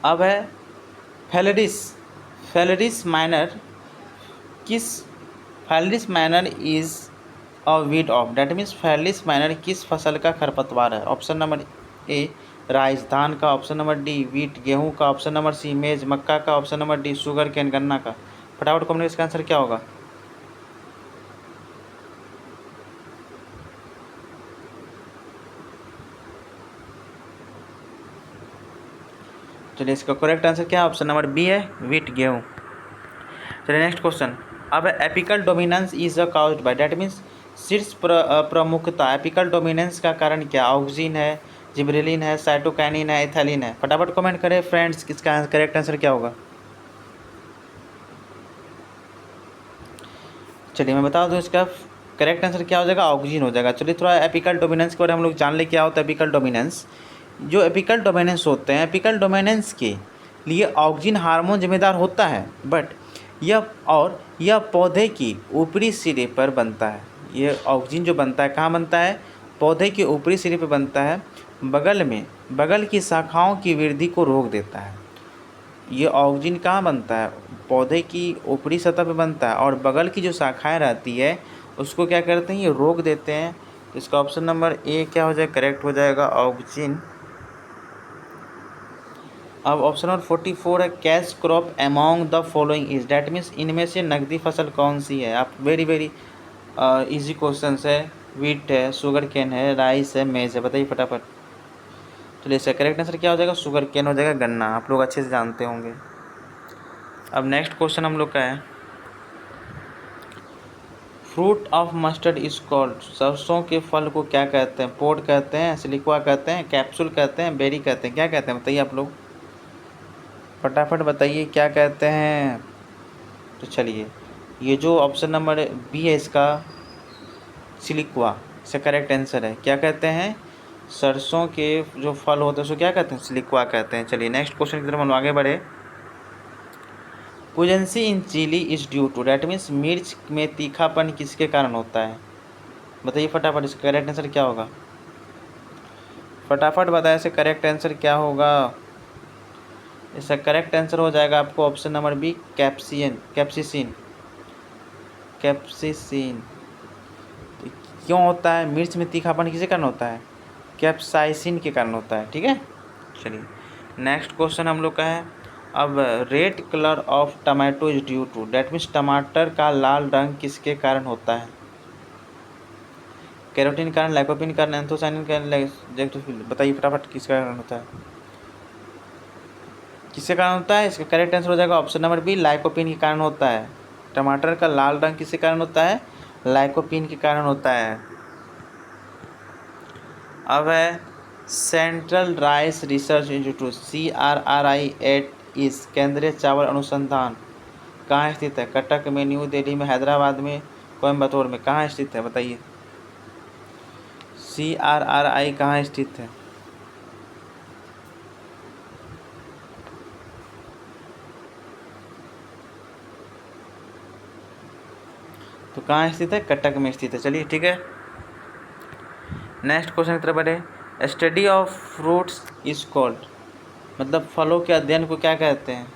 S1: अब है phalaris minor is a weed of, that means phalaris minor किस फसल का खरपतवार है? ऑप्शन नंबर ए राइस, धान का। ऑप्शन नंबर डी वीट, गेहूं का। ऑप्शन नंबर सी मेज, मक्का का। Option number D sugarcane, गन्ना का। फटाफट कमेंट, इसका आंसर क्या होगा? चलिए इसका करेक्ट आंसर क्या है? ऑप्शन नंबर बी है, वीट, गेहूँ। चलिए नेक्स्ट क्वेश्चन। अब apical dominance is caused bye, that means शीर्ष प्रमुखता। एपिकल डोमिनेंस का कारण क्या? ऑक्सीन है, जिब्रेलिन है, साइटोकाइनिन है, एथिलीन है। फटाफट कमेंट करें फ्रेंड्स, इसका करेक्ट आंसर क्या होगा? चलिए मैं बता दूं, इसका करेक्ट आंसर क्या हो जाएगा? ऑक्सीजन हो जाएगा। चलिए थोड़ा एपिकल डोमिनेंस के बारे में हम लोग जान ले, क्या होता है एपिकल डोमिनेंस। जो एपिकल डोमिनेंस होते हैं, एपिकल डोमिनेंस के लिए ऑक्सीजन हार्मोन जिम्मेदार होता है, बट यह पौधे की ऊपरी सिरे पर बनता है। ये ऑक्सीजन जो बनता है कहाँ बनता है? पौधे के ऊपरी सिरे पर बनता है। बगल की शाखाओं की वृद्धि को रोक देता है। ये ऑक्सीजन कहाँ बनता है? पौधे की ऊपरी सतह पे बनता है, और बगल की जो शाखाएं रहती है उसको क्या करते हैं? ये रोक देते हैं। इसका ऑप्शन नंबर ए क्या हो जाएगा? करेक्ट हो जाएगा, ऑक्सीजन। अब ऑप्शन नंबर 44 है cash crop among the following is, that means इनमें से नकदी फसल कौन सी है? आप वेरी इजी क्वेश्चन है। वीट है, शुगर केन है, राइस है, मेज है। बताइए फटाफट। चलिए इसका करेक्ट आंसर क्या हो जाएगा? शुगर केन हो जाएगा, गन्ना। आप लोग अच्छे से जानते होंगे। अब नेक्स्ट क्वेश्चन हम लोग का है fruit of mustard is called, सरसों के फल को क्या कहते हैं? पोड कहते हैं, सिलिक्वा कहते हैं, कैप्सूल कहते हैं, बेरी कहते हैं, क्या कहते हैं बताइए आप लोग, फटाफट बताइए क्या कहते हैं। तो चलिए, ये जो ऑप्शन नंबर बी है इसका सिलिक्वा इसका करेक्ट आंसर है। क्या कहते हैं? सरसों के जो फल होते हैं उसको क्या कहते हैं? सिलिक्वा कहते हैं। चलिए नेक्स्ट क्वेश्चन की तरफ हम आगे बढ़े। Pungency in chilli is due to, that means मिर्च में तीखापन किसके कारण होता है? बताइए फटाफट, इसका करेक्ट आंसर क्या होगा? फटाफट बताएं इसका करेक्ट आंसर क्या होगा। इसका करेक्ट आंसर हो जाएगा आपको ऑप्शन नंबर बी कैप्सिसिन। क्यों होता है मिर्च में तीखापन, किसके कारण होता है? कैप्साइसिन के कारण होता है। ठीक है, चलिए नेक्स्ट क्वेश्चन हम लोग का है। अब red colour of tomato is due to, that means टमाटर का लाल रंग किसके कारण होता है? कैरोटीन कारण, लाइकोपिन कारण, एंथोसाइनिन कारण, बताइए फटाफट किसके कारण होता है? किसके कारण होता है? इसका करेक्ट आंसर हो जाएगा ऑप्शन नंबर बी, लाइकोपिन के कारण होता है। टमाटर का लाल रंग किसके कारण होता है? लाइकोपिन के कारण होता है। अब है central rice research institute CRRI at इस केंद्रीय चावल अनुसंधान कहाँ स्थित है? कटक में, न्यू दिल्ली में, हैदराबाद में, कोयम्बतूर में, कहाँ स्थित है बताइए? CRRI कहाँ स्थित है? तो कहाँ स्थित है? कटक में स्थित है। चलिए ठीक है, नेक्स्ट क्वेश्चन की तरफ बढ़े। Study of fruits is called, मतलब फलों के अध्ययन को क्या कहते हैं?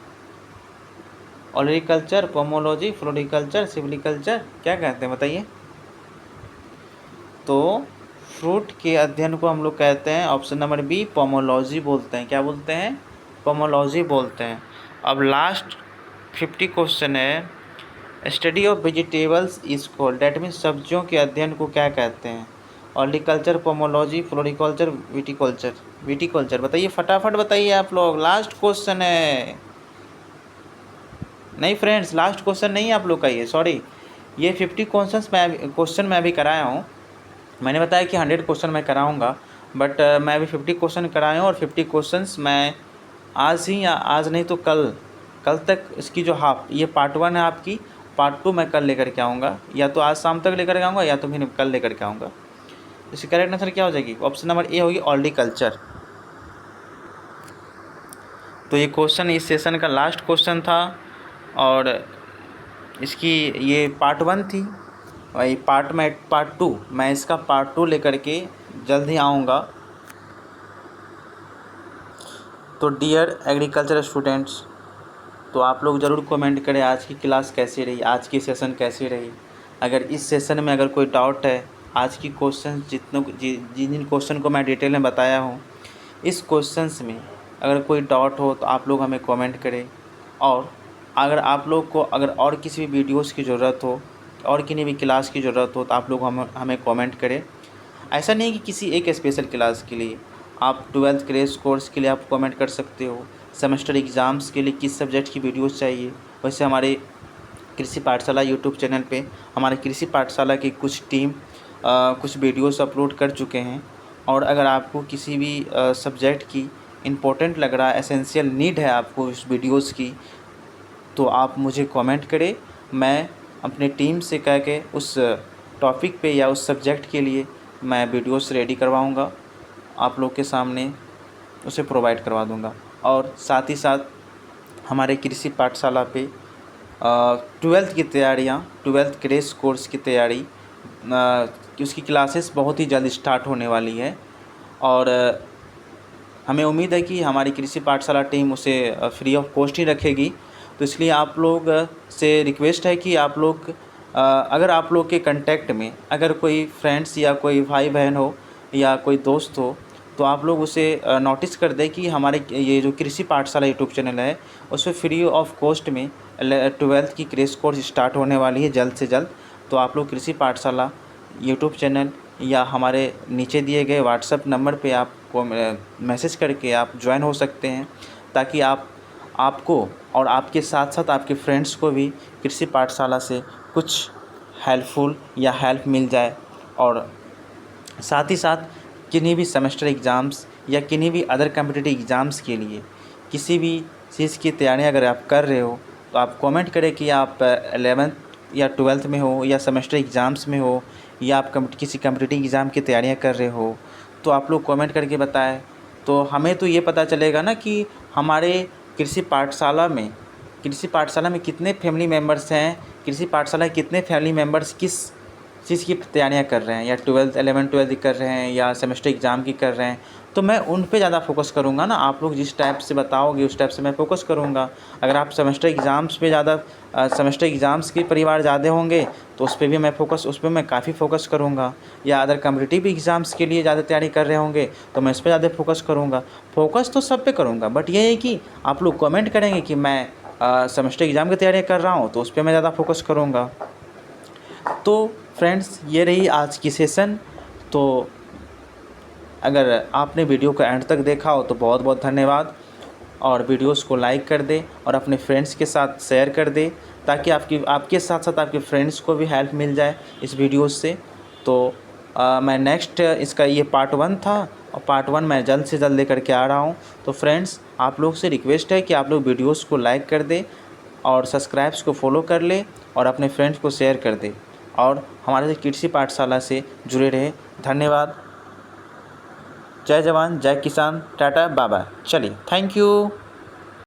S1: ऑलरिकल्चर, पोमोलॉजी, फ्लोरिकल्चर, सिल्वीकल्चर, क्या कहते हैं बताइए? तो फ्रूट के अध्ययन को हम लोग कहते हैं ऑप्शन नंबर बी, पोमोलॉजी बोलते हैं। क्या बोलते हैं? पोमोलॉजी बोलते हैं। अब लास्ट 50 क्वेश्चन है। Study of vegetables is called, that means सब्जियों के अध्ययन को क्या कहते हैं? ऑर्टिकल्चर, पोमोलॉजी, फ्लोरिकल्चर, विटिकल्चर, बताइए फटाफट बताइए आप लोग, लास्ट क्वेश्चन है। नहीं फ्रेंड्स, लास्ट क्वेश्चन नहीं है आप लोग का ये, सॉरी, ये 50 क्वेश्चन मैं अभी कराया हूँ। मैंने बताया कि 100 क्वेश्चन मैं कराऊँगा, बट मैं अभी 50 क्वेश्चन कराया हूँ और 50 क्वेश्चंस मैं आज ही, या आज नहीं तो कल तक इसकी जो ये पार्ट 1 है आपकी, पार्ट 2 मैं कल लेकर के आऊँगा, या तो आज शाम तक लेकर के आऊँगा या तो फिर कल लेकर के आऊँगा। इसकी करेक्ट आंसर क्या हो जाएगी? ऑप्शन नंबर ए होगी, ऑर्टिकल्चर। तो ये क्वेश्चन इस सेशन का लास्ट क्वेश्चन था और इसकी ये पार्ट 1 थी, वही पार्ट 2 मैं इसका पार्ट 2 लेकर के जल्द ही आऊँगा। तो डियर एग्रीकल्चर स्टूडेंट्स, तो आप लोग ज़रूर कमेंट करें आज की क्लास कैसी रही, आज की सेशन कैसी रही। अगर इस सेशन में अगर कोई डाउट है, आज की क्वेश्चन जिन क्वेश्चन को मैं डिटेल में बताया हूँ, इस क्वेश्चंस में अगर कोई डाउट हो तो आप लोग हमें कमेंट करें। और अगर आप लोग को अगर और किसी भी वीडियोज़ की ज़रूरत हो और किसी भी क्लास की ज़रूरत हो तो आप लोग हमें कमेंट करें। ऐसा नहीं कि किसी एक स्पेशल क्लास के लिए, आप 12th क्रैश कोर्स के लिए आप कमेंट कर सकते हो, सेमेस्टर एग्ज़ाम्स के लिए किस सब्जेक्ट की वीडियोस चाहिए। वैसे हमारे कृषि पाठशाला यूट्यूब चैनल पे हमारे कृषि पाठशाला की कुछ टीम कुछ वीडियोस अपलोड कर चुके हैं, और अगर आपको किसी भी सब्जेक्ट की इम्पोर्टेंट लग रहा है, एसेंशियल नीड है आपको इस वीडियोस की, तो आप मुझे कमेंट करें। मैं अपने टीम से कह के उस टॉपिक पे या उस सब्जेक्ट के लिए मैं वीडियोस रेडी करवाऊँगा, आप लोग के सामने उसे प्रोवाइड करवा दूँगा। और साथ ही साथ हमारे कृषि पाठशाला पे 12th की तैयारियाँ, 12th क्रैश कोर्स की तैयारी, उसकी क्लासेस बहुत ही जल्द स्टार्ट होने वाली है, और हमें उम्मीद है कि हमारी कृषि पाठशाला टीम उसे फ्री ऑफ कॉस्ट ही रखेगी। तो इसलिए आप लोग से रिक्वेस्ट है कि आप लोग अगर आप लोग के कांटेक्ट में अगर कोई फ्रेंड्स या कोई भाई बहन हो या कोई दोस्त हो, तो आप लोग उसे नोटिस कर दें कि हमारे ये जो कृषि पाठशाला यूट्यूब चैनल है उसमें फ्री ऑफ कॉस्ट में 12th की क्रैश कोर्स स्टार्ट होने वाली है जल्द से जल्द। तो आप लोग कृषि पाठशाला यूट्यूब चैनल या हमारे नीचे दिए गए व्हाट्सएप नंबर पे आपको मैसेज करके आप ज्वाइन हो सकते हैं, ताकि आपको और आपके साथ साथ आपके फ्रेंड्स को भी कृषि पाठशाला से कुछ हेल्पफुल या हेल्प मिल जाए। और साथ ही साथ किन्हीं भी सेमेस्टर एग्ज़ाम्स या किन्हीं भी अदर कॉम्पिटिटिव एग्ज़ाम्स के लिए किसी भी चीज़ की तैयारी अगर आप कर रहे हो तो आप कमेंट करें कि आप 11th या 12th में हो या सेमेस्टर एग्ज़ाम्स में हो या आप किसी कॉम्पिटिटिव एग्ज़ाम की तैयारियां कर रहे हो, तो आप लोग कमेंट करके बताएं। तो हमें तो ये पता चलेगा ना कि हमारे कृषि पाठशाला में कितने फैमिली मेम्बर्स हैं, कृषि पाठशाला के कितने फैमिली मेम्बर्स किस चीज़ की तैयारियां कर रहे हैं, या 11th-12th की कर रहे हैं या सेमेस्टर एग्ज़ाम की कर रहे हैं। तो मैं उन पे ज़्यादा फोकस करूँगा ना। आप लोग जिस टाइप से बताओगे उस टाइप से मैं फोकस करूँगा। अगर आप सेमेस्टर एग्ज़ाम्स पे ज़्यादा सेमेस्टर एग्ज़ाम्स के परिवार ज़्यादा होंगे तो उस पर मैं काफ़ी फोकस करूँगा। या अदर कॉम्पिटिटिव एग्ज़ाम्स के लिए ज़्यादा तैयारी कर रहे होंगे तो मैं इस पर ज़्यादा फोकस करूँगा। फोकस तो सब पे करूँगा, बट ये है कि आप लोग कमेंट करेंगे कि मैं सेमेस्टर एग्ज़ाम की तैयारी कर रहा हूँ तो उस पर मैं ज़्यादा फोकस करूँगा। तो फ्रेंड्स, ये रही आज की सेशन। तो अगर आपने वीडियो को एंड तक देखा हो तो बहुत बहुत धन्यवाद, और वीडियोस को लाइक कर दें और अपने फ्रेंड्स के साथ शेयर कर दें ताकि आपके साथ साथ आपके फ्रेंड्स को भी हेल्प मिल जाए इस वीडियो से। तो मैं नेक्स्ट इसका ये पार्ट 1 था और पार्ट 1 मैं जल्द से जल्द लेकर के आ रहा हूँ। तो फ्रेंड्स, आप लोग से रिक्वेस्ट है कि आप लोग वीडियोस को लाइक कर दें और सब्सक्राइब्स को फॉलो कर ले और अपने फ्रेंड्स को शेयर कर दे और हमारे कृषि पाठशाला से जुड़े रहे। धन्यवाद। जय जवान, जय किसान, टाटा, बाय बाय। चलिए, थैंक यू।